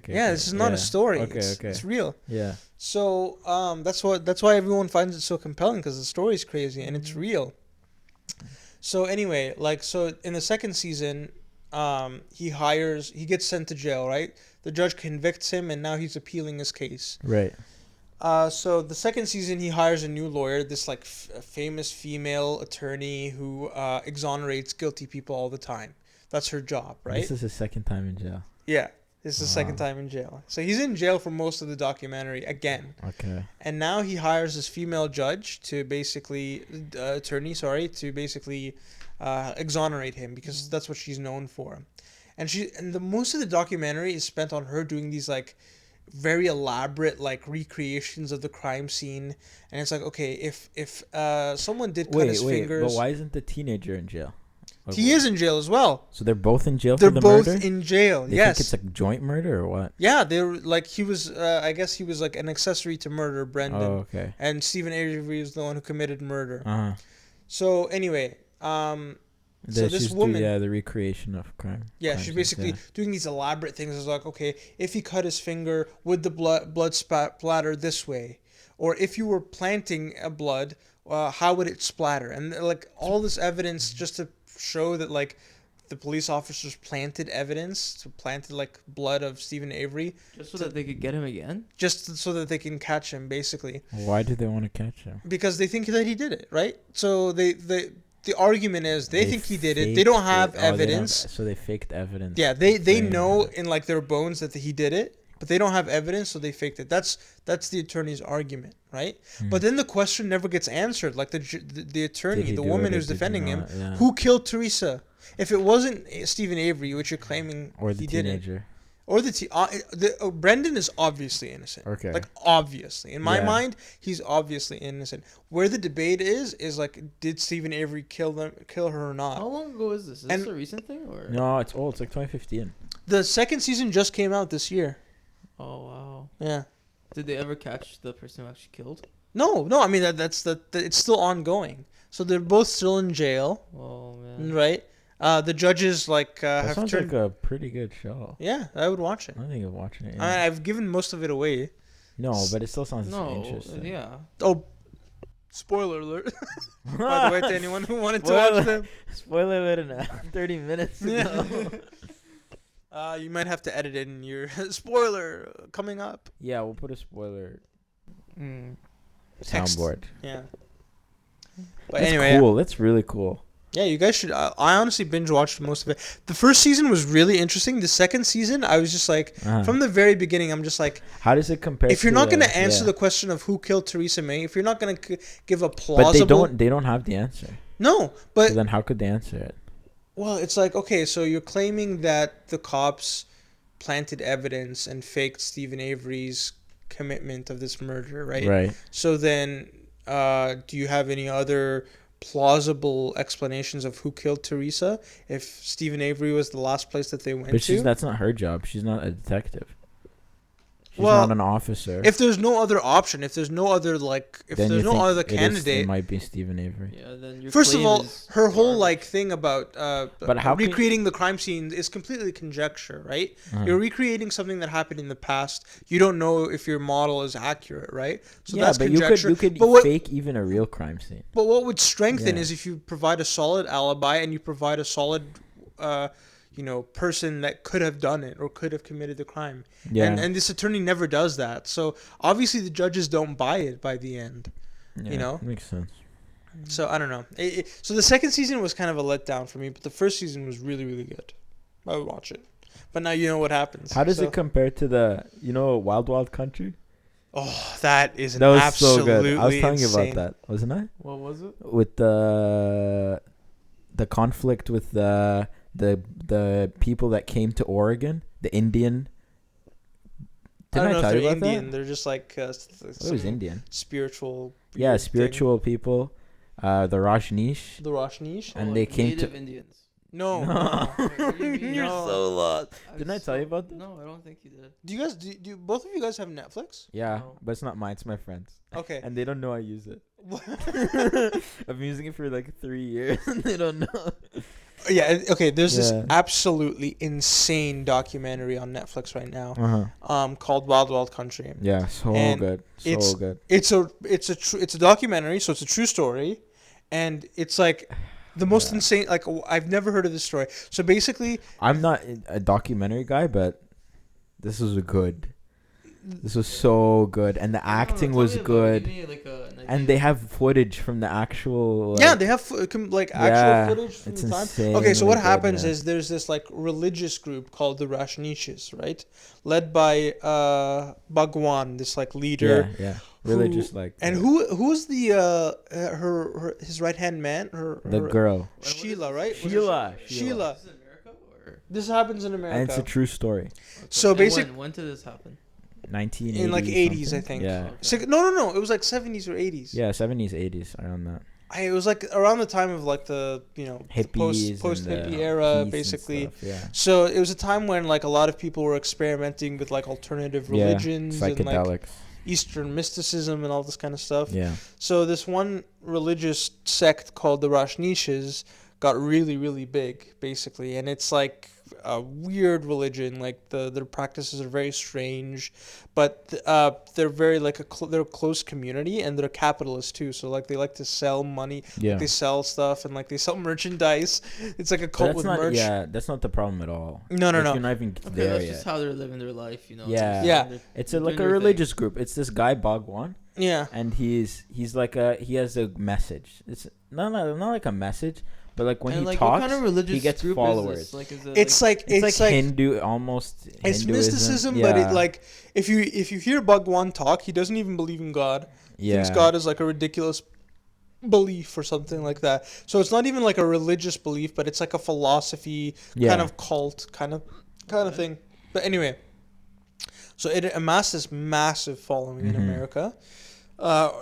Yeah, this is not a story. Okay, It's real. Yeah. So that's why everyone finds it so compelling, because the story is crazy and it's real. So anyway, so in the second season, he gets sent to jail, right? The judge convicts him, and now he's appealing his case. Right. So the second season, he hires a new lawyer, this famous female attorney who exonerates guilty people all the time. That's her job, right? This is his second time in jail. Yeah, this is the second Wow. time in jail. So he's in jail for most of the documentary again. Okay. And now he hires this female judge to basically, to basically exonerate him, because that's what she's known for. And most of the documentary is spent on her doing these like very elaborate like recreations of the crime scene. And it's like, okay, if someone did cut his fingers, but why isn't the teenager in jail? Like, he is in jail as well. So they're both in jail They're for the both murder? in jail. They Yes. think it's like joint murder or what? Yeah, they were like he was. I guess he was like an accessory to murder, Brendan. Oh, okay. And Stephen Avery was the one who committed murder. Uh-huh. So anyway, so this woman, the recreation of crime. yeah, crime she's scenes, basically doing these elaborate things. It's like, okay, if he cut his finger, would the blood splatter this way? Or if you were planting a blood, how would it splatter? And like all this evidence just to show that like the police officers planted like blood of Stephen Avery, Just so that they could get him again? just so that they can catch him, basically. Why do they want to catch him? Because they think that he did it, right? So the argument is they think he did it. They faked don't have it. Oh, they don't- evidence. so they faked evidence. Yeah, they Saying know that. in like their bones that he did it, but they don't have evidence, so they faked it. That's the attorney's argument, right? But then the question never gets answered. Like the attorney, Did he the do woman it or who's did he defending him, not? Yeah. who killed Teresa? If it wasn't Stephen Avery, which you're claiming Or the he didn't, teenager. Or Brendan is obviously innocent. Okay. Like obviously, in my Yeah. mind, he's obviously innocent. Where the debate is like, did Stephen Avery kill her or not? How long ago is this? Is And- this a recent thing or? No, it's old. It's like 2015. The second season just came out this year. Oh wow. Yeah. Did they ever catch the person who actually killed? No. I mean that's it's still ongoing. So they're both still in jail, Oh man. right? The judges like That have sounds turned. like a pretty good show. Yeah, I would watch it. I think of watching it. I've given most of it away. No, but it still sounds No. interesting. Yeah. Oh, spoiler alert! By the way, to anyone who wanted to watch them, Spoiler alert in 30 minutes. Yeah. ago. you might have to edit in your spoiler coming up. Yeah, we'll put a spoiler Mm. Text. soundboard. Yeah. But That's anyway, cool. That's really cool. yeah, you guys should. I honestly binge watched most of it. The first season was really interesting. The second season, I was just like, Uh-huh. from the very beginning, I'm just like, How does it compare? if you're to not going the- to answer yeah. the question of who killed Theresa May, if you're not going to give a But plausible, they don't have the answer. no, but So then how could they answer it? well, it's like, okay, so you're claiming that the cops planted evidence and faked Stephen Avery's commitment of this murder, right? Right. So then, do you have any other plausible explanations of who killed Teresa? If Stephen Avery was the last place that they went But to, that's not her job. She's not a detective. She's Well, not an officer. if there's no other option, if there's no other if Then there's you no think other it candidate, might be Stephen Avery. Yeah. Then your first of claim all, is her whole garbage. like thing about But how can- recreating the crime scene is completely conjecture, right? Uh-huh. You're recreating something that happened in the past. You don't know if your model is accurate, right? So yeah, that's but conjecture. you could but what fake even a real crime scene. but what would strengthen Yeah. is if you provide a solid alibi and you provide a solid person that could have done it or could have committed the crime. Yeah. And this attorney never does that. So obviously the judges don't buy it by the end. Yeah, know? makes sense. So I don't know. So the second season was kind of a letdown for me, but the first season was really, really good. I would watch it. But now you know what happens. How does So- it compare to the Wild Wild Country? Oh, that is an That was absolutely so good. I was telling you insane. about that, wasn't I? What was it? With the conflict with the people that came to Oregon, the Indian. I don't Didn't know I if tell they're you about Indian. that? They're just like It was some Indian. spiritual. Yeah, weird thing. spiritual people, the Rajneesh. The Rajneesh. And Oh, they like came to- Native Indians. No. No. Wait, what do you mean? You're No. so lost. I Didn't I saw- tell you about that? No, I don't think you did. Do you guys do both of you guys have Netflix? Yeah, No. but it's not mine. It's my friends, Okay. and they don't know I use it. I've been using it for like 3 years, and they don't know. Yeah. Okay. There's this Yeah. absolutely insane documentary on Netflix right now, Uh-huh. called Wild Wild Country. Yeah, so And good, it's- so good. It's a documentary, so it's a true story, and it's like the most Yeah. insane. Like I've never heard of this story. So basically, I'm not a documentary guy, but this was good. This was so good, and the acting was good. And they have footage from the actual. Like, yeah, they have like actual Yeah, footage from it's the time. insanely Okay, so what good, happens man. is there's this like religious group called the Rajneeshis, right? Led by Bhagwan, this like leader. yeah, religious who- like. And who's the his right hand man? the girl. Sheila, right? Sheila. Sheila. Is this in America or? This happens in America. And it's a true story. So And basic- when did this happen? 1980s. in like 80s, I something. think. Yeah. No. It was like 70s or 80s. Yeah, 70s, 80s, around that. It was like around the time of like the Hippies. post and hippie the era, peace and basically. stuff, Yeah. So it was a time when like a lot of people were experimenting with like alternative religions Yeah. and like Psychedelics. Eastern mysticism and all this kind of stuff. Yeah. So this one religious sect called the Rajneeshis got really, really big, basically, and it's like a weird religion. Like their practices are very strange, but they're very like they're a close community, and they're capitalists too. So like they like to sell money, Yeah. they sell stuff, and like they sell merchandise. It's like a But cult that's with not, merch. yeah, that's not the problem at all. No, no, Like, no. You're not even Okay, there that's yet. just how they're living their life, you know. Yeah. Yeah. It's They're like doing a their thing. religious group. It's this guy Bhagwan, Yeah. and he's like he has a message. It's not like a message, but like when And he like, talks, what kind of religious he gets group followers. Is this? Like, is it It's like It's like Hindu, almost. it's Hinduism. mysticism, yeah. but it like if you hear Bhagwan talk, he doesn't even believe in God. He yeah. thinks God is like a ridiculous belief or something like that. So it's not even like a religious belief, but it's like a philosophy Yeah. kind of cult kind of thing. But anyway, so it amassed this massive following in Mhm. America,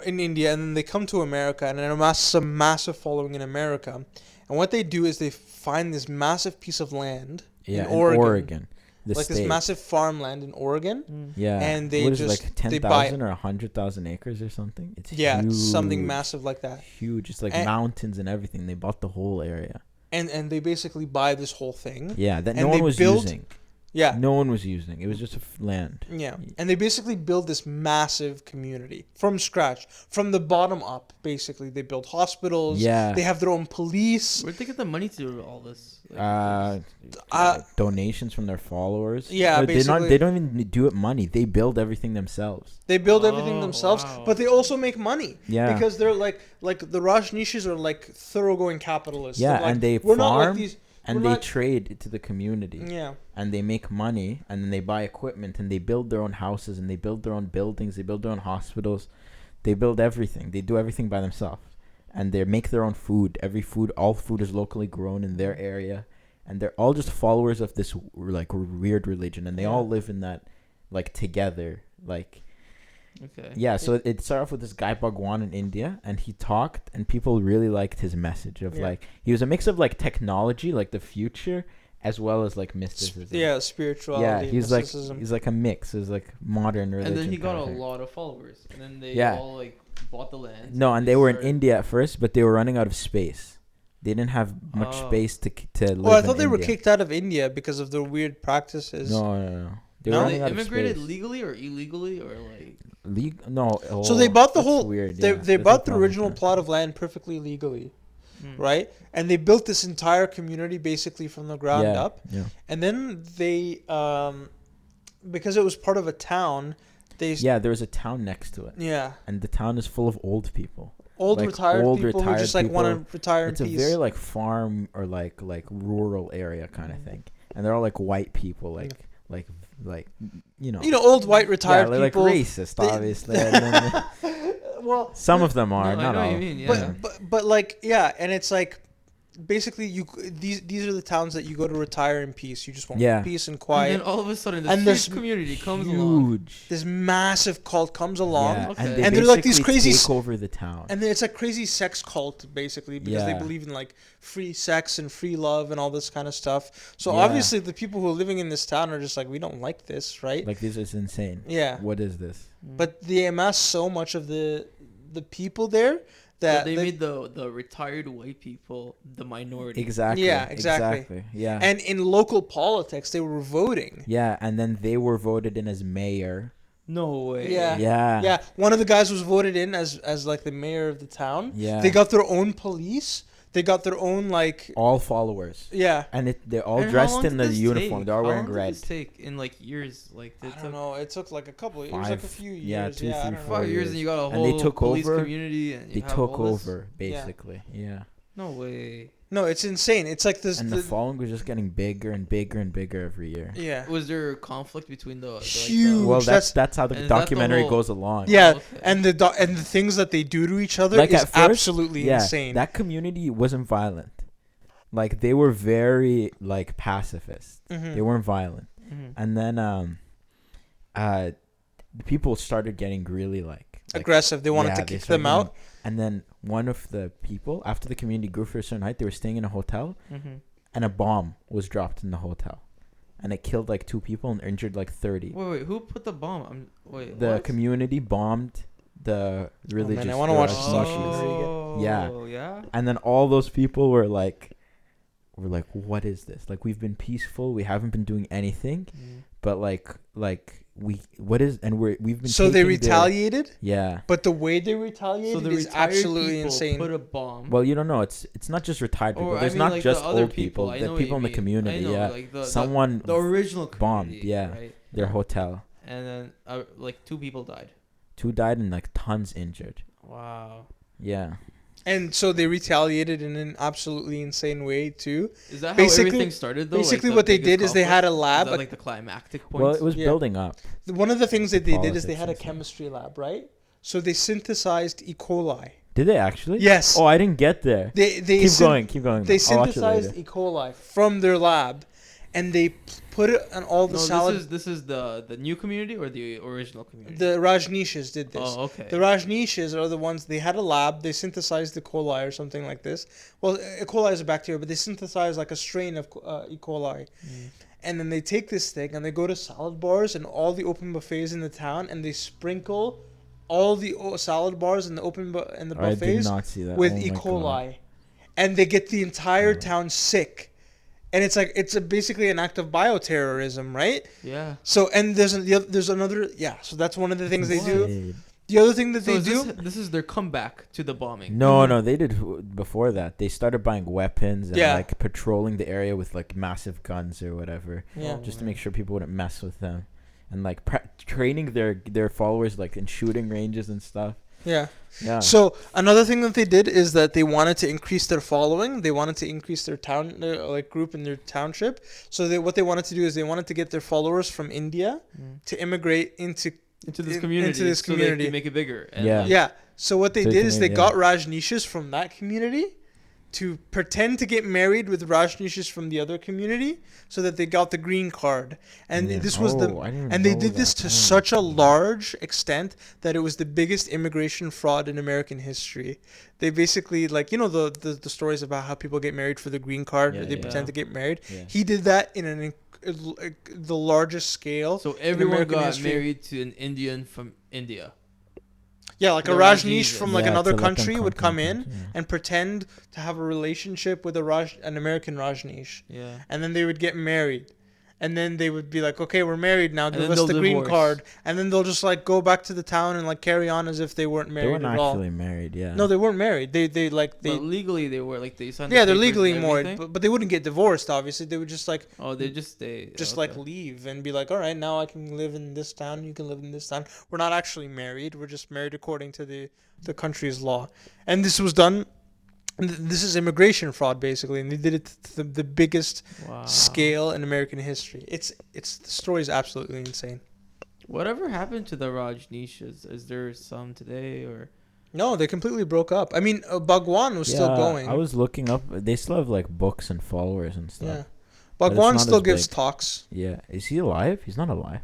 in India, and then they come to America and it amasses a massive following in America. And what they do is they find this massive piece of land Yeah, in Oregon, the like state. this massive farmland in Oregon. Yeah, and they what is it, just- like they buy 10,000 or 100,000 acres or something? It's Yeah, huge. something massive like that. Huge. It's like And- mountains and everything. They bought the whole area. And they basically buy this whole thing. Yeah, that And no they one was built- using. Yeah. No one was using. It was just land. Yeah. And they basically build this massive community from scratch, from the bottom up, basically. They build hospitals. Yeah. They have their own police. Where'd they get the money to do all this? Donations from their followers. Yeah, Or basically. they don't even do it money. They build everything themselves. They build everything Oh, themselves, wow. but they also make money. Yeah. Because they're like the Rajneeshis are like thoroughgoing capitalists. Yeah, They're like, and they we're not like farm these. And we're they not- trade to the community. Yeah. And they make money, and then they buy equipment, and they build their own houses, and they build their own buildings, they build their own hospitals, they build everything. They do everything by themselves, and they make their own food. All food is locally grown in their area, and they're all just followers of this like weird religion, and they all live in that like together, like. Okay. Yeah, so it started off with this guy Bhagwan in India, and he talked, and people really liked his message of Yeah. like he was a mix of like technology, like the future, as well as like mysticism. Yeah, spirituality. Yeah, he's mysticism. like a mix. It's like modern religion. And then he got a kinda thing. lot of followers, and then they Yeah. all like bought the land. No, and they were in started- India at first, but they were running out of space. They didn't have much Oh. space to live. Oh, I thought in they were India. kicked out of India because of their weird practices. No. They No? were They running out of immigrated space. legally or illegally or like. No. So they bought the that's whole. Weird. They yeah. they There's bought no the problem with original that. plot of land perfectly legally, Hmm. right? And they built this entire community basically from the ground Yeah, up. Yeah. And then they, because it was part of a town, they Yeah, there was a town next to it, yeah, and the town is full of old people. old Like, retired old people who retired just like want people. to retire It's in a peace. very like farm or like rural area kind of thing, and they're all like white people, like you know. old white retired yeah, they're people. like racist, they- obviously. and then Well, some of them are, No, I not know what all. you mean, yeah. but like yeah, and it's like basically these are the towns that you go to retire in peace. You just want Yeah. peace and And quiet. then all of a sudden, And this this community comes along. Huge. This massive cult comes along. Yeah, Okay. and, they And they're like these basically crazy take over the town. And then it's a crazy sex cult, basically, because they Yeah. believe in like free sex and free love and all this kind of stuff. So Yeah. obviously, the people who are living in this town are just like, we don't like this, right? Like this is insane. Yeah. What is this? But they amass so much of the people there that They made the retired white people the minority. Exactly. Yeah, exactly. Yeah. and in local politics, they were voting. yeah, and then they were voted in as mayor. No way. Yeah. Yeah. Yeah, one of the guys was voted in as like the mayor of the town. Yeah. They got their own police. They got their own like All followers. yeah. And they're all And how dressed long in did the this uniform. take? They're all How wearing long did red. this take in like years? Like I don't know. It took like a couple. It was like a 5 few yeah, years. 2, Yeah, I 3, don't 4 know. 5 years and you got a And whole they took police over- community and you They have took all this? over, basically. Yeah. No way. No, it's insane. It's like this. And the following was just getting bigger and bigger and bigger every year. Yeah. Was there conflict between the Huge. Well, That's- that's how the and is that the documentary whole- goes along. Yeah, okay. and and the things that they do to each other Like is at first, absolutely yeah, insane. that community wasn't violent. Like they were very like pacifist. Mhm. They weren't violent. Mhm. And then the people started getting really like aggressive. They wanted yeah, to they kick started them out. getting- And then one of the people, after the community grew for a certain height, they were staying in a hotel, Mhm. and a bomb was dropped in the hotel, and it killed like 2 people and injured like 30. Wait, who put the bomb? Wait, The what? community bombed the religious. I wanna the watch this Rajneeshis. documentary. Oh, Yeah. yeah. And then all those people were like, what is this? Like we've been peaceful, we haven't been doing anything, but we've been. So they taking their- retaliated, Yeah. but the way they So retaliated the is retired absolutely people insane. put a bomb. Well, you don't know. It's not just retired people. Or, I There's mean, not like, just the other old people. I The know what people you in the mean. community. I know, Yeah. like Someone the original bombed, community, yeah. right? their hotel. And then like 2 people died. 2 died and like tons injured. Wow. Yeah. And so they retaliated in an absolutely insane way too. Is that how Basically- everything started though? Basically, the what they biggest did is they had a conflict? lab. Is that, like the climactic point. Well, it was Yeah. building up. One of the things that they did is they Politics had a and stuff. chemistry lab, right? So they synthesized E. coli. Did they actually? Yes. Oh, I didn't get there. They Keep going. They I'll watch it synthesized later. E. coli from their lab, and they put it on all the No, salad. this is the new community or the original community. The Rajneeshis did this. Oh, okay. The Rajneeshis are the ones, they had a lab, they synthesized E. coli or something like this. Well, E. coli is a bacteria, but they synthesized like a strain of E. coli. And then they take this thing and they go to salad bars and all the open buffets in the town and they sprinkle all the salad bars and the and the I did buffets not see that. with Oh E. my coli. God. And they get the entire town sick. And it's like, it's basically an act of bioterrorism, right? Yeah. So, and there's another, yeah, so that's one of the things they do. Insane. The other thing that So they is do, this is their comeback to the bombing. No, they did before that. They started buying weapons and Yeah. like patrolling the area with like massive guns or whatever, yeah, just to make sure people wouldn't mess with them, and like training their followers like in shooting ranges and stuff. yeah. Yeah. So another thing that they did is that they wanted to increase their following. They wanted to increase their town, like group in their township. So what they wanted to do is they wanted to get their followers from India to immigrate into this in- community. into this So community. they can make it bigger. And Yeah. Yeah. So what they So did is they yeah. got Rajneeshis from that community to pretend to get married with Rajneeshis from the other community, so that they got the green card. And Yeah. this was Oh, I didn't and they know did this that. to Oh. such a large extent that it was the biggest immigration fraud in American history. They basically, like, you know, the stories about how people get married for the green card, Yeah, they yeah. pretend to get married. Yeah. He did that in the largest scale. So in everyone American got history. married to an Indian from India. Yeah, like a The Rajneesh Rajneeshis. from like Yeah, another to let them country come would to come the in country, yeah. and pretend to have a relationship with an American Rajneesh, Yeah. and then they would get married, and then they would be like, okay, we're married now, And give then us they'll the green divorce. card, and then they'll just like go back to the town and like carry on as if they weren't They married weren't at all. actually married. Yeah. No, they weren't married. They But legally they were like they signed. yeah, the they're papers legally and married, everything? but they wouldn't get divorced. Obviously, they would just like Oh, they just stay. like okay. leave and be like, all right, now I can live in this town, you can live in this town. We're not actually married. We're just married according to the country's law. And this was done. And this is immigration fraud, basically, and they did it to the biggest Wow. scale in American history. It's the story is absolutely insane. Whatever happened to the Rajneeshis? Is there some today or? No, they completely broke up. I mean, Bhagwan was still going. I was looking up. They still have like books and followers and stuff. yeah, But it's Bhagwan not still as gives big. talks. Yeah. Is he alive? He's not alive.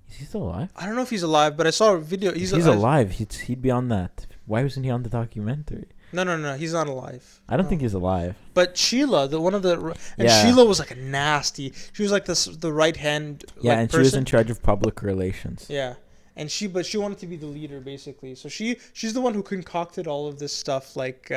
Is he still alive? I don't know if he's alive, but I saw a video. He's alive. He'd be on that. Why wasn't he on the documentary? No, he's not alive. I don't No. think he's alive. But Sheila, and Yeah. Sheila was like a nasty. She was like the right hand. Yeah, like, and person. she was in charge of public relations. Yeah, and she wanted to be the leader basically. So she's the one who concocted all of this stuff, like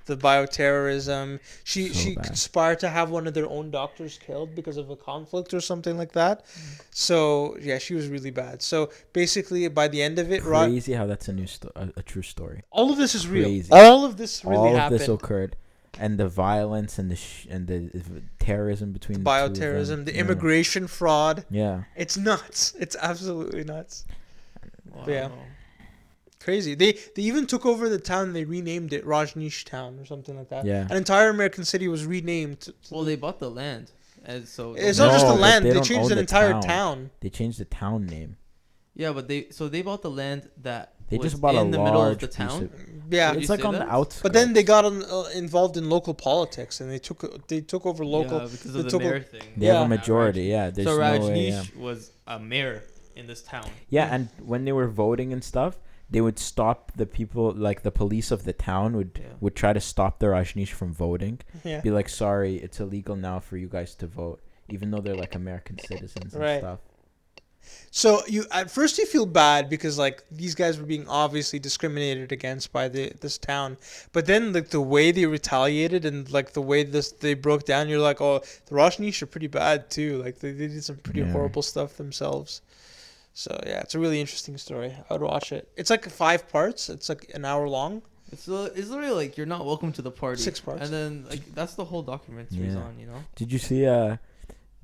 the bioterrorism. She So bad. conspired to have one of their own doctors killed because of a conflict or something like that. So yeah, she was really bad. So basically, by the end of it, Crazy how that's a true story. all of this is real. Crazy. All of this really All of happened. this occurred, and the violence and the terrorism between the two of them. Bioterrorism, the Yeah. immigration fraud. Yeah. It's nuts. It's absolutely nuts. Wow. Yeah. Crazy. They even took over the town. They renamed it Rajneesh Town or something like that. Yeah. An entire American city was renamed. Well, they bought the land, and so It's No, not just the but land. they They don't changed own an the entire town. town. They changed the town name. yeah, but they bought the land that They was just bought a in the middle of large the piece town. of- Yeah. Would It's you like say on the that? outskirts. But then they got involved in local politics and they took over local. Yeah, because they of the took mayor o- thing. They have Yeah. a majority. Yeah. There's So no Rajneesh way. Yeah. was a mayor in this town. Yeah, and when they were voting and stuff, they would stop the people, like the police of the town would Yeah. would try to stop the Rajneesh from voting. Yeah. Be like, sorry, it's illegal now for you guys to vote, even though they're like American citizens and Right. stuff. So at first you feel bad because like these guys were being obviously discriminated against by this town, but then like the way they retaliated and like the way they broke down, you're like, oh, the Rajneesh are pretty bad too. Like they did some pretty Yeah. horrible stuff themselves. So yeah, it's a really interesting story. I would watch it. It's like 5 parts. It's like an hour long. It's literally like you're not welcome to the party. 6 parts. And then like that's the whole documentary's Yeah. on, you know. Did you see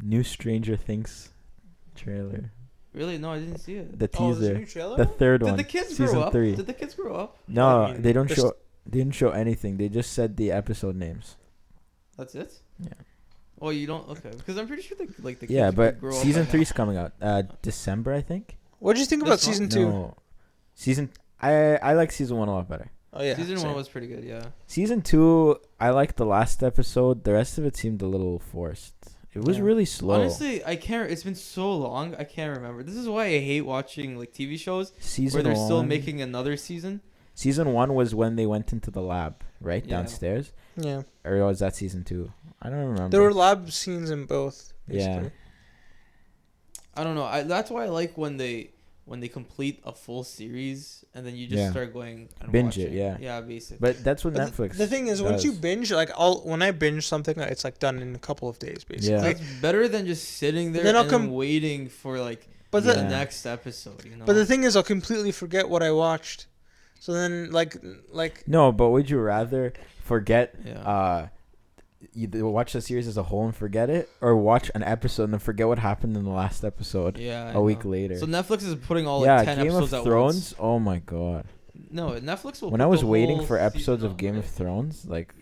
new Stranger Things trailer? Really? No, I didn't see it. The Oh, there's a teaser, new trailer? the third Did one, the kids season grow up? 3. Did the kids grow up? No, I mean, they don't they're show. They didn't show anything. They just said the episode names. That's it. Yeah. Oh, you don't? Okay, because I'm pretty sure the kids Yeah, could but grow up season and- 3's coming out December, I think. What did you think about This one? season 2? No, season. I like season 1 a lot better. Oh yeah, Season same. 1 was pretty good. Yeah. Season 2, I liked the last episode. The rest of it seemed a little forced. It was Yeah. really slow. Honestly, I can't. It's been so long. I can't remember. This is why I hate watching like TV shows season where they're still one- making another season. Season 1 was when they went into the lab, right Yeah. downstairs, Yeah. or was that season 2? I don't remember. There were lab scenes in both. Yeah. Basically. I don't know. That's why I like when they complete a full series and then you just Yeah. start going and Binge it, watching. yeah. Yeah, basically. But that's what But Netflix. the thing is, once you does. binge, like when I binge something, it's like done in a couple of days, basically. Yeah. That's better than just sitting there Then I'll and come- waiting for like But the the Yeah. next episode. You know. but the thing is, I'll completely forget what I watched. So then, like No, but would you rather forget? Yeah. You watch the series as a whole and forget it, or watch an episode and then forget what happened in the last episode yeah. I a week know. later? So Netflix is putting all like yeah, 10 Game of episodes at Thrones. once. Oh my god! No, Netflix will. When put I was the waiting whole for episodes season of on Game there. of Thrones, like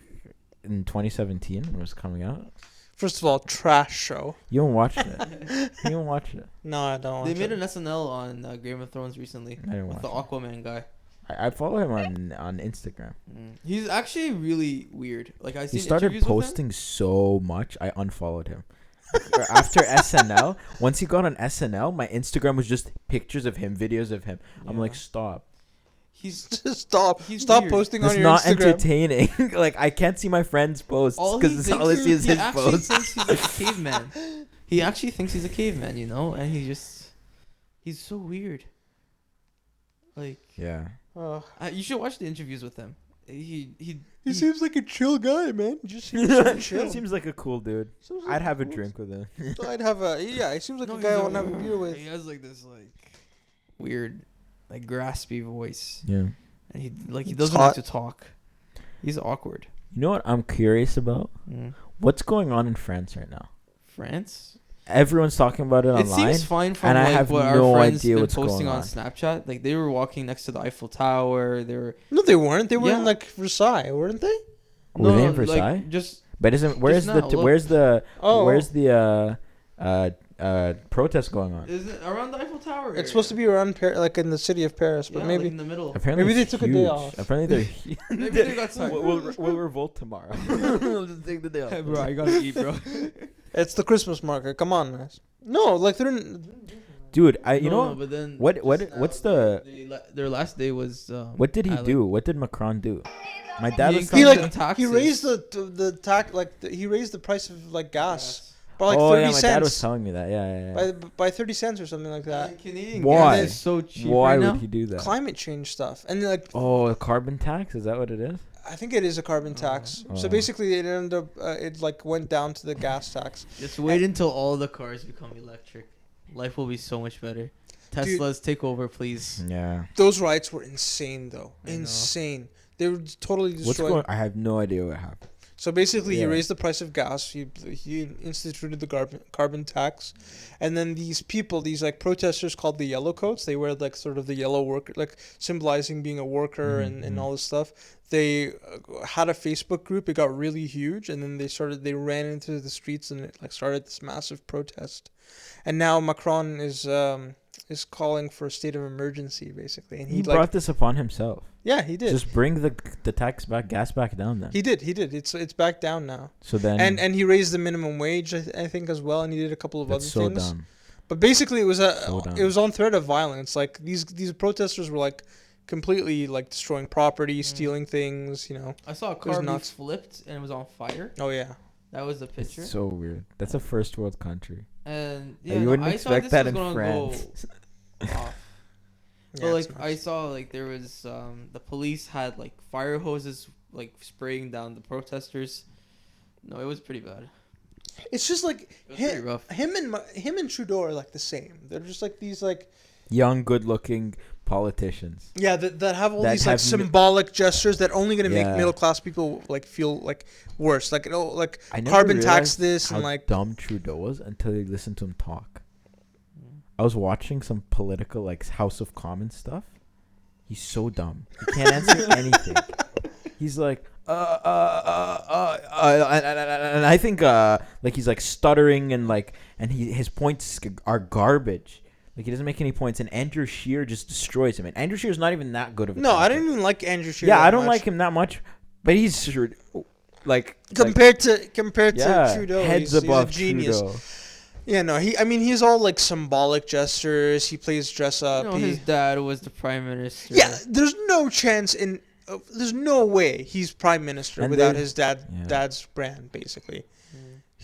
in 2017 when it was coming out, first of all, trash show. you don't watch it. You don't watch it. No, I don't. They watch made it. an SNL on Game of Thrones recently I didn't with watch the it. Aquaman guy. I follow him on Instagram. He's actually really weird. Like I He seen started interviews with him. posting so much, I unfollowed him. After SNL, once he got on SNL, my Instagram was just pictures of him, videos of him. I'm Yeah. like, stop. He's Just stop. He's Stop weird. posting It's on your not Instagram. entertaining. Like, I can't see my friends' posts because all I see is he his actually posts. thinks he's a caveman. He actually thinks he's a caveman, you know, and he's so weird. Like Yeah. you should watch the interviews with him. He seems like a chill guy, man. He just seems so chill. Seems like a cool dude. Seems like I'd have a cool- drink with him. I'd have a yeah. He seems like No, a guy I he's want to have a beer with. He has like this weird, like graspy voice, Yeah. and he It's doesn't hot. like to talk. He's awkward. You know what I'm curious about? What's going on in France right now? France. Everyone's talking about it It online. seems fine from and I like have what no our friends idea been what's posting going on on. Snapchat. Like they were walking next to the Eiffel Tower. They were No, they weren't. They were Yeah. in like Versailles, weren't they? Were they in like, Versailles? just But isn't where's now, the look. where's the Oh, where's the protest going on? is it around the Eiffel Tower? It's supposed to be around like in the city of Paris, but yeah, maybe like in the middle. Apparently Maybe they it's took a day huge. off. Apparently they're huge. Maybe they got tired. we'll revolt tomorrow. We'll just take the day off. Hey, bro, I gotta eat, bro. it's the Christmas market. Come on, guys. No, like they're in, Dude, you know No, but then what- just what's now, the- their last day was what did he Alec. do? What did Macron do? My dad He was he increased telling like the taxes. he raised the tax he raised the price of like gas by like oh 30 yeah, my dad was cents telling me that. Yeah, yeah. by 30 cents or something like that. Canadian Why? gas is so cheap Why right would now. he do that? Climate change stuff, and like Oh, a carbon tax? Is that what it is? I think it is a carbon tax. So Oh. basically, it ended up it like went down to the gas tax. Just wait until all the cars become electric. Life will be so much better. Teslas take over, please. Yeah. Those riots were insane, though. I know. Insane. They were totally What's destroying. going? I have no idea what happened. So basically, he Yeah. raised the price of gas. He instituted the carbon tax, and then these people, these like protesters called the yellow coats, they wear like sort of the yellow worker, like symbolizing being a worker and all this stuff. They had a Facebook group. It got really huge, and then they ran into the streets and it like started this massive protest. And now Macron is calling for a state of emergency, basically. And He he brought like this upon himself. yeah, he did. Just bring the gas back down then. He did. It's back down now. So then And he raised the minimum wage, I think, as well, and he did a couple of that's other so things. dumb. But basically, So dumb. it was on threat of violence. Like these protesters were like completely like destroying property, stealing things. You know. I saw a was car be nuts. flipped and it was on fire. Oh yeah. That was the picture. It's so weird. That's a first world country. And Yeah, yeah, you wouldn't I thought expect this that was in gonna France. Go off. Yeah, But it's like nuts. I saw like there was the police had like fire hoses like spraying down the protesters. No, it was pretty bad. It's just like It was pretty rough. him and Trudeau are like the same. They're just like these like Young, good-looking politicians. yeah that have all That these like have symbolic gestures that only gonna make Yeah. middle class people like feel like worse. Like like I never carbon tax realized this how and like dumb Trudeau was until you listened to him talk. I was watching some political like House of Commons stuff. He's so dumb. He can't answer anything. He's like and I think like he's like stuttering and like and his points are garbage. Like he doesn't make any points, and Andrew Scheer just destroys him. And Andrew Scheer's not even that good of a no, I talker. didn't even like Andrew Scheer. Yeah, that I don't much. like him that much, but he's sure. like compared to yeah, Trudeau, heads he's above a genius. Trudeau. Yeah, no, I mean, he's all like symbolic gestures. He plays dress up. You know, his dad was the prime minister. Yeah, there's no chance there's no way he's prime minister And without there- his yeah. dad's brand. Basically,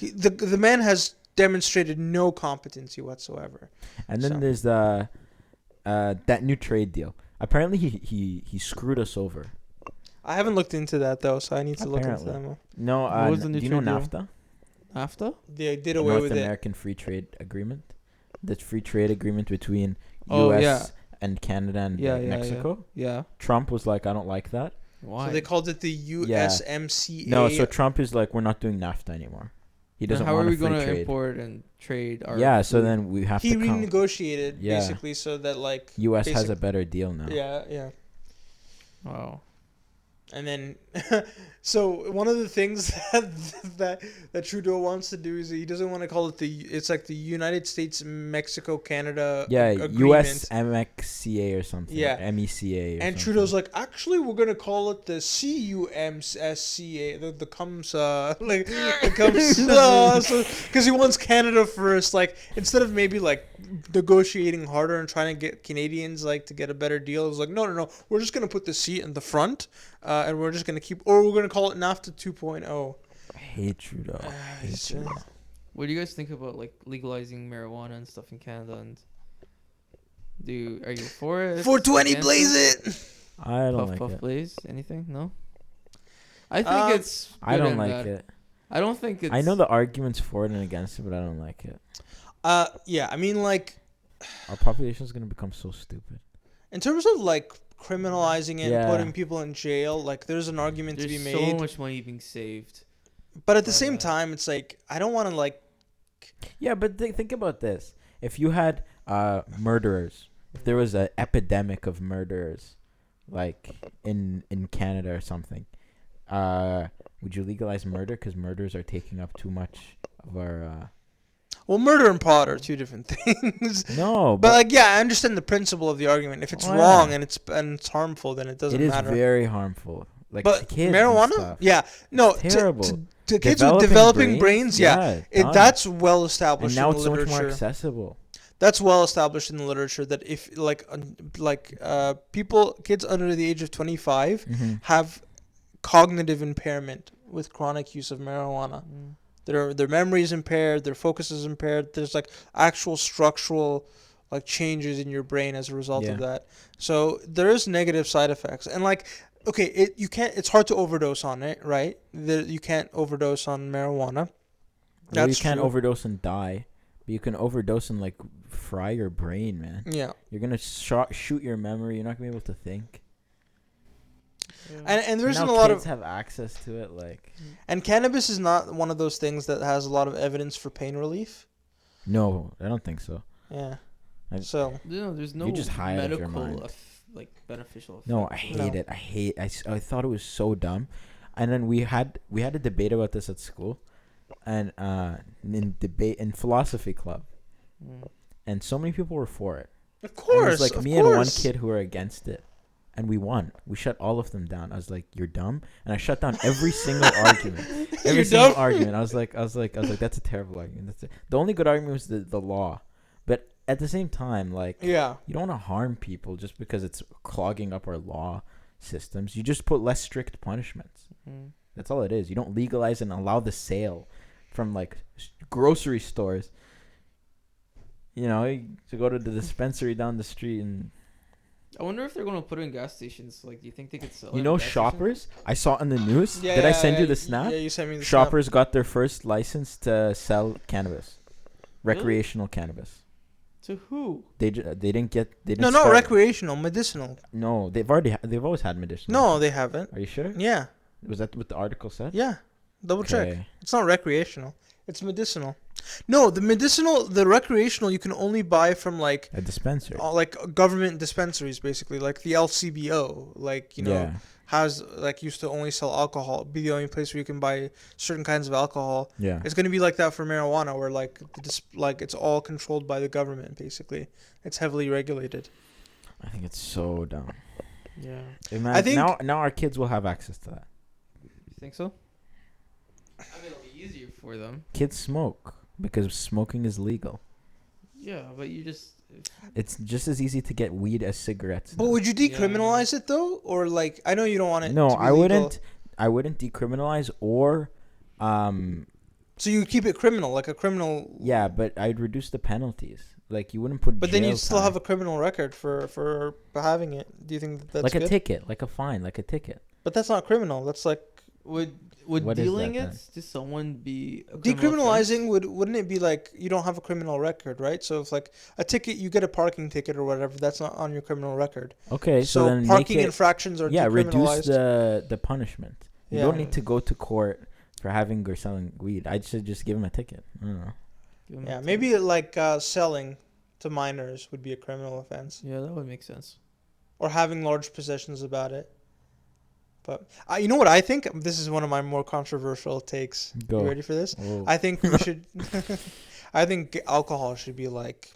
Mm. the man has demonstrated no competency whatsoever. And then So. there's that new trade deal. Apparently he screwed us over. I haven't looked into that though, so I need to look into Apparently. that more. No, What was the new do you know trade deal? NAFTA? After? They did The away North with it. American Free Trade Agreement. The free trade agreement between Oh, U.S. yeah. and Canada and Yeah, yeah, Mexico. Yeah. Trump was like, I don't like that. Why? So they called it the USMCA. No, so Trump is like, we're not doing NAFTA anymore. He Then doesn't how are want we a free going to trade. import and trade our Yeah, so food? then we have he to come. renegotiated Yeah. basically so that like U.S. has basic- a better deal now. yeah. Wow. And then, so one of the things that Trudeau wants to do is he doesn't want to call it it's like the United States Mexico Canada Yeah, agreement. U.S. MXCA or something. Yeah. MECA. Or And something. Trudeau's like, actually, we're gonna call it the CUMSCA, the comes like the comes so because he wants Canada first. Like instead of maybe like negotiating harder and trying to get Canadians like to get a better deal, it's like no, we're just gonna put the C in the front, and we're just gonna we're gonna call it NAFTA 2.0. I hate Trudeau. I hate it's Trudeau. What do you guys think about like legalizing marijuana and stuff in Canada? And are you for it? 420 Against blaze it. I don't Puff like puff it. blaze? Anything? No. I think it's. I good don't and like bad. it. I don't think it's. I know the arguments for it and against it, but I don't like it. Yeah, I mean like Our population is gonna become so stupid. in terms of like criminalizing it Yeah. and putting people in jail, like there's an argument There's to be so made. much money being saved. But at the by same that. time, it's like I don't want to like. Yeah, but think about this: if you had murderers, if there was an epidemic of murderers, like in Canada or something, would you legalize murder? Because murders are taking up too much of our. Well, murder and pot are two different things. No, But like, yeah, I understand the principle of the argument. If it's Oh, wrong yeah. and it's harmful, then it doesn't it is matter. very harmful. Like to But kids and marijuana, stuff. yeah, no, It's terrible. to kids with developing brains, yeah, done. that's well And established now in it's the so much more literature. accessible. That's well established in the literature that if kids under the age of 25 Mm-hmm. have cognitive impairment with chronic use of marijuana. Their memory is impaired, their focus is impaired. There's like actual structural like changes in your brain as a result of Yeah. that. So there is negative side effects. And like okay, it's hard to overdose on it, right? You can't overdose on marijuana. Well, you That's can't true. overdose and die, but you can overdose and like fry your brain, man. Yeah. You're gonna shoot your memory. You're not gonna be able to think. And there And isn't now a lot kids of have access to it. Like, and cannabis is not one of those things that has a lot of evidence for pain relief. no, I don't think so. Yeah. I- So There's no You're just high out of your medical mind. like beneficial effect. No, I hate No. it. I thought it was so dumb, and then we had a debate about this at school, and in philosophy club, and so many people were for it. of And course, it was like of me and one course. kid who were against it, and we won. We shut all of them down. I was like, "You're dumb," and I shut down every single argument. Every You're single dumb? argument. I was like, "That's a terrible argument." The only good argument was the law, but at the same time, like, Yeah. you don't want to harm people just because it's clogging up our law systems. You just put less strict punishments. That's all it is. You don't legalize and allow the sale from like grocery stores. You know, to go to the dispensary down the street and I wonder if they're gonna put it in gas stations. Like, do you think they could sell? you it know in gas stations? Shoppers. I saw in the news. Yeah, Did I yeah, send you yeah, the snap? Yeah, you sent me the snap. Shoppers got their first license to sell cannabis, recreational cannabis. To who? They didn't get they didn't No, not start- recreational, medicinal. No, they've always had medicinal. No, they haven't. Are you sure? Yeah, Was that what the article said? yeah. Double check. Okay. It's not recreational. It's medicinal. No, the recreational you can only buy from like A dispensary. government dispensaries, basically, like the LCBO, like Yeah. has like used to only sell alcohol, be the only place where you can buy certain kinds of alcohol. Yeah. It's gonna be like that for marijuana, where like it's all controlled by the government, basically. It's heavily regulated. I think it's so dumb. Yeah. Imagine, think- now our kids will have access to that. You think so? for them. Kids smoke because smoking is legal. Yeah, but you just It's just as easy to get weed as cigarettes. But would you decriminalize it though, or like I know you don't want it? No, to be I legal. wouldn't. I wouldn't decriminalize or, So you keep it criminal, like a criminal. yeah, but I'd reduce the penalties. Like you wouldn't put. But then jail you still time. have a criminal record for having it. Do you think that that's like good? a ticket, like a fine, like a ticket. But that's not criminal. That's like would What is dealing that it to someone be a criminal decriminalizing. offense? Wouldn't it be like you don't have a criminal record, right? So if like a ticket, you get a parking ticket or whatever, that's not on your criminal record. Okay, so then parking make it, infractions are reduce decriminalized. the punishment. You Yeah. don't need to go to court for having or selling weed. I should just give him a ticket. I don't know. Give 'em a Yeah, ticket. maybe like selling to minors would be a criminal offense, Yeah, that would make sense. or having large possessions about it. But you know what I think? This is one of my more controversial takes. Go. You ready for this? Whoa. I think we should. I think alcohol should be like.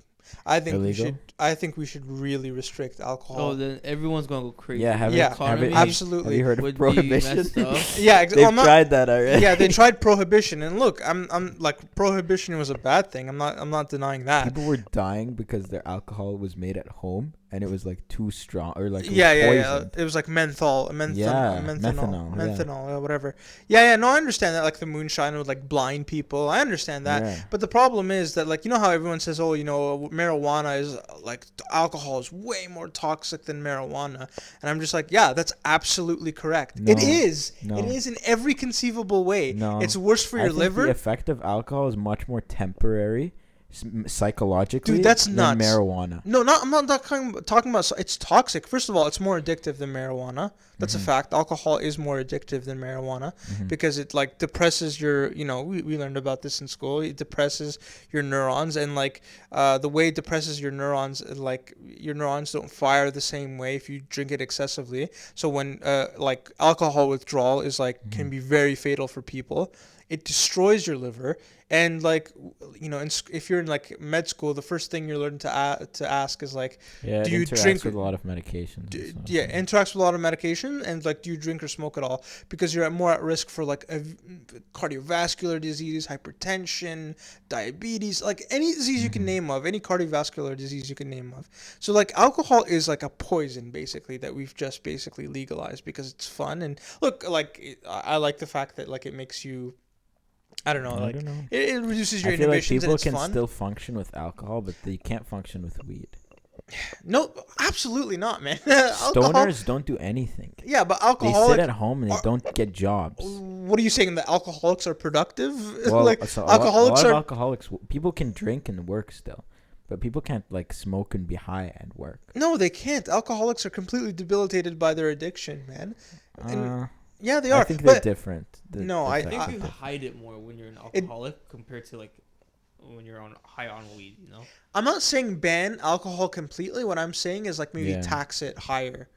Illegal? I think we should really restrict alcohol. Oh, then everyone's gonna go crazy. Yeah, have Yeah, it, have it, economy absolutely. Have you heard of would be prohibition? messed up. Yeah, They've I'm not, tried that already. yeah, they tried prohibition, and look, I'm like prohibition was a bad thing. I'm not denying that. People were dying because their alcohol was made at home and it was like too strong or like it was Yeah. poisoned. It was like menthol, Yeah, methanol, methanol, whatever. Yeah. No, I understand that. Like the moonshine would like blind people. I understand that. Yeah. But the problem is that like you know how everyone says, oh, you know, marijuana is like alcohol is way more toxic than marijuana, and I'm just like, yeah, that's absolutely correct. No. It is. No. It is in every conceivable way. No. It's worse for I your think liver. the effect of alcohol is much more temporary, psychologically, Dude, that's than nuts. marijuana. No, I'm not talking about. It's toxic. First of all, it's more addictive than marijuana. That's a fact. Alcohol is more addictive than marijuana because it like depresses your. You know, we learned about this in school. It depresses your neurons, and like the way it depresses your neurons, like your neurons don't fire the same way if you drink it excessively. So when like alcohol withdrawal is like can be very fatal for people. It destroys your liver, and like you know, if you're in like med school, the first thing you're learning to ask is like, Yeah, do it you interacts drink with a lot of medications. and stuff. yeah, interacts with a lot of medication, and like, do you drink or smoke at all? Because you're more at risk for like cardiovascular disease, hypertension, diabetes, like any disease you can name of, any cardiovascular disease you can name of. So like, alcohol is like a poison basically that we've just basically legalized because it's fun. And look, like I like the fact that like it makes you. I don't know, I like don't know. it reduces your I feel like inhibitions people and it's can fun. still function with alcohol, but they can't function with weed. No, absolutely not, man. Alcohol, Stoners don't do anything. yeah, but They alcoholic. sit at home and they don't get jobs. What are you saying? That alcoholics are productive? Well, like so alcoholics a lot are. of alcoholics. People can drink and work still, but people can't like smoke and be high and work. No, they can't. Alcoholics are completely debilitated by their addiction, man. And yeah, they I are. think they're But different. No, I I- think effects you are different. hide it more when you're an alcoholic compared to like when you're on high on weed. You know. I'm not saying ban alcohol completely. What I'm saying is like maybe Yeah. tax it higher,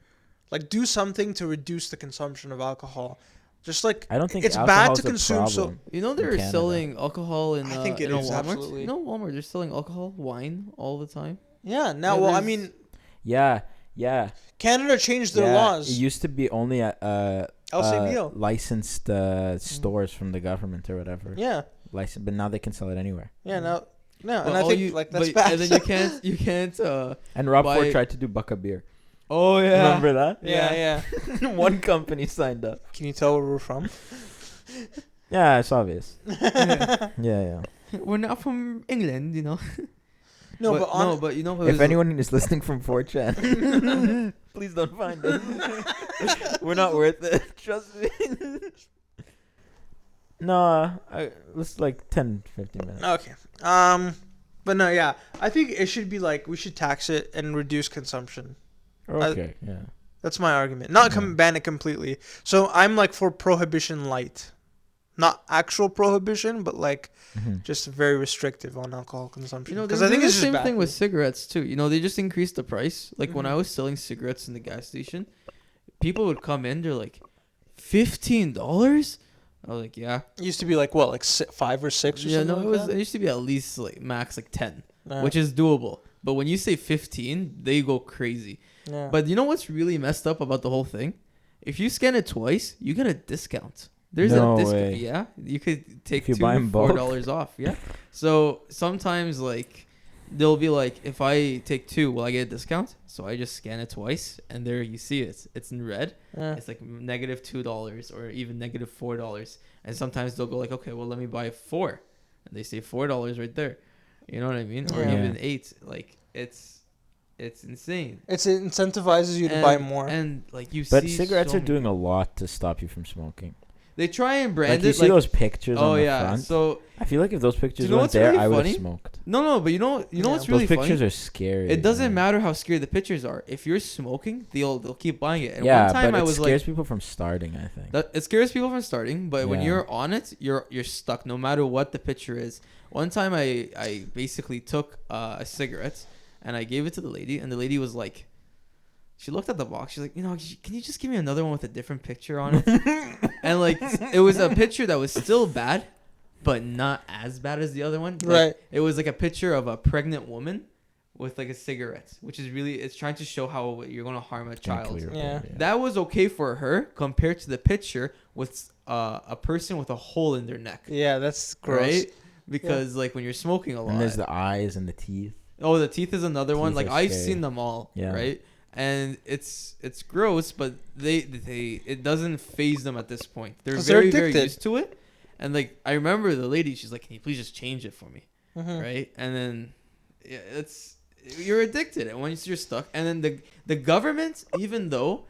like do something to reduce the consumption of alcohol. Just like I don't think it's bad alcohol's to a consume. So problem. You know they're Canada. selling alcohol in I think it in a is, Walmart. absolutely. You know Walmart, they're selling alcohol, wine all the time. yeah. Now, Yeah, well, I there's- mean, Yeah, yeah. Canada changed their yeah. laws. It used to be only at LCBO. licensed stores from the government or whatever. Yeah. But now they can sell it anywhere. Yeah. No. No. But And I all think you- like that's but- bad. And then you can't. And Rob Ford Buy- tried to do Bucka beer. Oh Remember that? yeah. One company signed up. Can you tell where we're from? Yeah, it's obvious. Yeah. We're not from England, you know. No, but on, but you know. If anyone is listening from 4chan, please don't find us. We're not worth it. Trust me. No, let's like 10, 15 minutes. Okay. But no, yeah. I think it should be like we should tax it and reduce consumption. Okay, yeah. That's my argument. Not ban it completely. So I'm like for prohibition light. Not actual prohibition, but like just very restrictive on alcohol consumption. You know, Because they're I think doing it's the just same bad. thing with cigarettes too. You know, they just increased the price. Like when Mhm. I was selling cigarettes in the gas station, people would come in. They're like, $15. I was like, yeah. It used to be like what, like 5 or 6 or Yeah, something. no, like it used to be at least like max like 10, that? which is doable. But when you say 15, they go crazy. yeah. But you know what's really messed up about the whole thing? If you scan it twice, you get a discount. There's No a discount. way. Yeah, you could take If you two buy 'em bulk? $4 off. Yeah. So sometimes like they'll be like, if I take two, will I get a discount? So I just scan it twice, and there you see it. It's in red. Yeah. It's like negative $2 or even negative $4. And sometimes they'll go like, okay, well let me buy four, and they say $4 right there. You know what I mean? Or Yeah. even 8. Like it's insane. It incentivizes you to buy more. And like you But see, cigarettes so are doing a lot to stop you from smoking. They try and brand Like you it see like. those pictures Oh on the yeah. front. So I feel like if those pictures you know weren't what's there, really I would have funny? smoked. no, but you know Yeah. what's really Those pictures funny? are scary. It doesn't man. matter how scary the pictures are. If you're smoking, they'll keep buying it. And Yeah, one time but I it was scares like, people from starting. I think. it scares people from starting. But when Yeah. you're on it, you're stuck no matter what the picture is. One time I basically took a cigarette and I gave it to the lady, and the lady was like, she looked at the box. She's like, can you just give me another one with a different picture on it? And like, it was a picture that was still bad, but not as bad as the other one. Like, Right. It was like a picture of a pregnant woman with like a cigarette, which is really, it's trying to show how you're going to harm a child. Clear, Yeah. That was okay for her compared to the picture with a person with a hole in their neck. Yeah, that's gross. Right? Because like when you're smoking a lot. And there's the eyes and the teeth. Oh, the teeth is another one. Teeth Like are I've scary. seen them all, Yeah. right? And it's gross, but they it doesn't phase them at this point. They're 'Cause they're very addicted. used to it. And like I remember the lady, she's like, "Can you please just change it for me?" Mhm. Right? And then yeah, you're addicted, and once you're stuck, and then the government, even though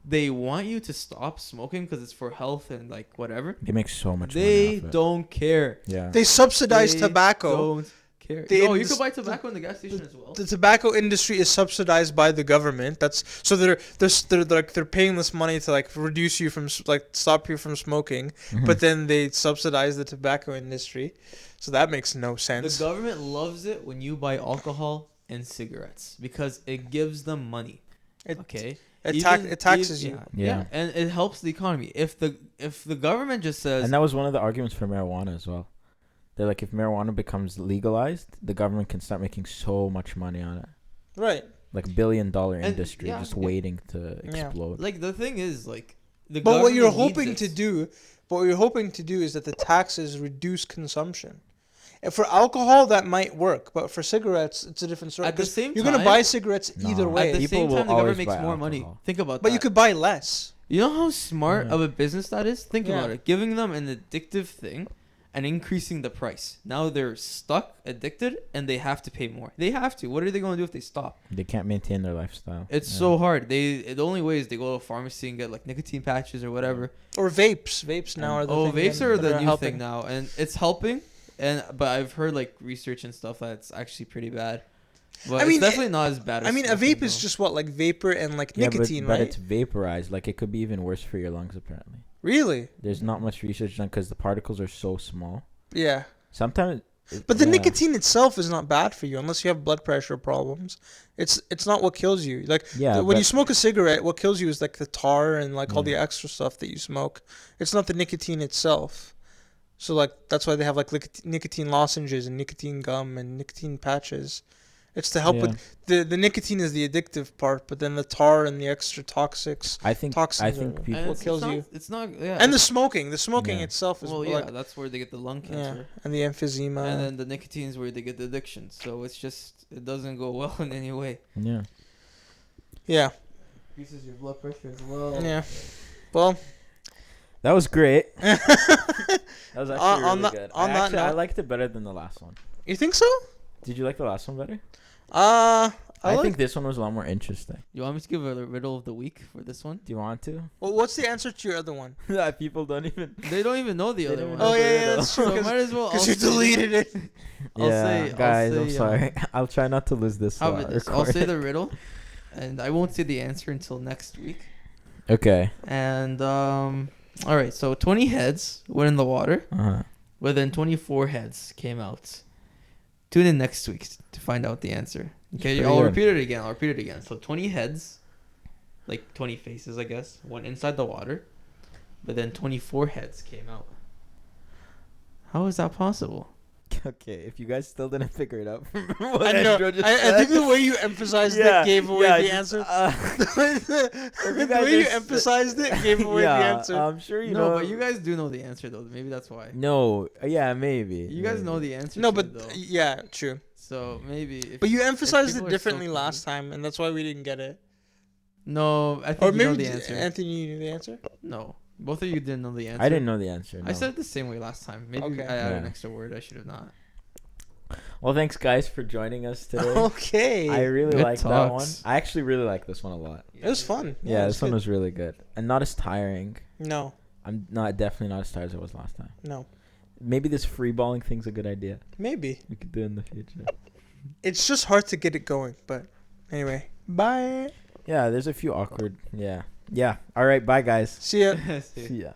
they want you to stop smoking because it's for health and like whatever, They make so much money they off it. don't care. Yeah. They subsidize They tobacco. Don't care. They- No, you this- could buy tobacco in the gas station as well. The tobacco industry is subsidized by the government. That's so they're paying this money to like reduce you from stop you from smoking, Mhm. but then they subsidize the tobacco industry. So that makes no The sense. government loves it when you buy alcohol and cigarettes because it gives them money. It, Okay. it taxes you. Yeah. and it helps the economy. If the government just says, And that was one of the arguments for marijuana as well. They're like, if marijuana becomes legalized, the government can start making so much money on it. Right. Like $1 billion industry yeah, just yeah. waiting to Yeah. explode. like the thing is like the But what you're government hoping needs to it. do, is that the taxes reduce consumption. And for alcohol, that might work, but for cigarettes, it's a different story. At the 'Cause same you're gonna time- buy cigarettes either No. way, At the People same will time, the always government makes buy more money. alcohol. Think about but that. you could buy less. You know how smart Yeah. of a business that is? Think Yeah. about it. Giving them an addictive thing and increasing the price. Now they're stuck, addicted, and they have to pay more. They have to. What are they going to do if they stop? They can't maintain their lifestyle. It's Yeah. so hard. The only way is they go to a pharmacy and get like nicotine patches or whatever. Or vapes. Vapes now are the Oh, thing vapes that- are that the new helping. thing now, and it's helping. But I've heard like research and stuff that's actually pretty bad. But I mean, it's definitely not as bad. As I mean, a smoking, vape is though. just what, like vapor and like Yeah, nicotine, but right? it's vaporized. Like, it could be even worse for your lungs, apparently. Really? There's not much research done because the particles are so small. Yeah. Sometimes... But the yeah. nicotine itself is not bad for you unless you have blood pressure problems. It's not what kills you. Like Yeah, when you but- smoke a cigarette, what kills you is like the tar and like all the Yeah. extra stuff that you smoke. It's not the nicotine itself. So like that's why they have like nicotine lozenges and nicotine gum and nicotine patches. It's to help Yeah. with the nicotine is the addictive part, but then the tar and the extra toxics I think toxins are- people... And what kills it's not, you. It's not. Yeah. and the smoking Yeah. itself is well, yeah, like that's where they get the lung yeah, cancer. and the emphysema. And then the nicotine is where they get the addiction. So it's just it doesn't go well in any way. Yeah. yeah, Increases your blood pressure as well. yeah. Well, That was great. That was actually On really that- good. on that I note- liked it better than the last one. you think so? Did you like the last one better? I think this one was a lot more interesting. You want me to give a riddle of the week for this one? Do you want to? Well, what's the answer to your other one? That people don't even... They don't even know the They other don't one. know Oh the yeah, riddle. that's true. So might as well. Because I'll you say- deleted it. I'll yeah, say- I'll guys, I'm say, sorry. I'll try not to lose this. How about this? I'll say recording. the riddle, and I won't say the answer until next week. Okay. And all right. So 20 heads went in the water, Uh-huh. but then 24 heads came out. Tune in next week to find out the answer. Okay, Pretty I'll good. repeat it again. So 20 heads, like 20 faces, I guess, went inside the water, but then 24 heads came out. How is that possible? Okay, if you guys still didn't figure it out, I know. I think the way you emphasized it gave away the answer. The way you emphasized it gave away the answer. I'm sure you No, know. but you guys do know the answer though. Maybe that's why. No, yeah, maybe. You guys know the answer. No, to but it, though. yeah, true. So maybe. If, But you emphasized people it are differently still last time, and that's why we didn't get it. No, I think Or you know maybe the answer. Anthony, you knew the answer. No, both of you didn't know the answer. I didn't know the answer. I no. said it the same way last time. Maybe Okay. I added an Yeah. extra word. I should have not. Well, thanks guys for joining us today. Okay. I really Good liked that one. talks. I actually really like this one a lot. It was fun. Yeah, it this one good. was really good and not as tiring. No, I'm not definitely not as tired as I was last time. no. Maybe this free balling thing's a good idea. Maybe. We could do it in the future. It's just hard to get it going, but anyway. Bye. Yeah, there's a few awkward. Yeah. Yeah. All right. Bye, guys. See ya. See ya.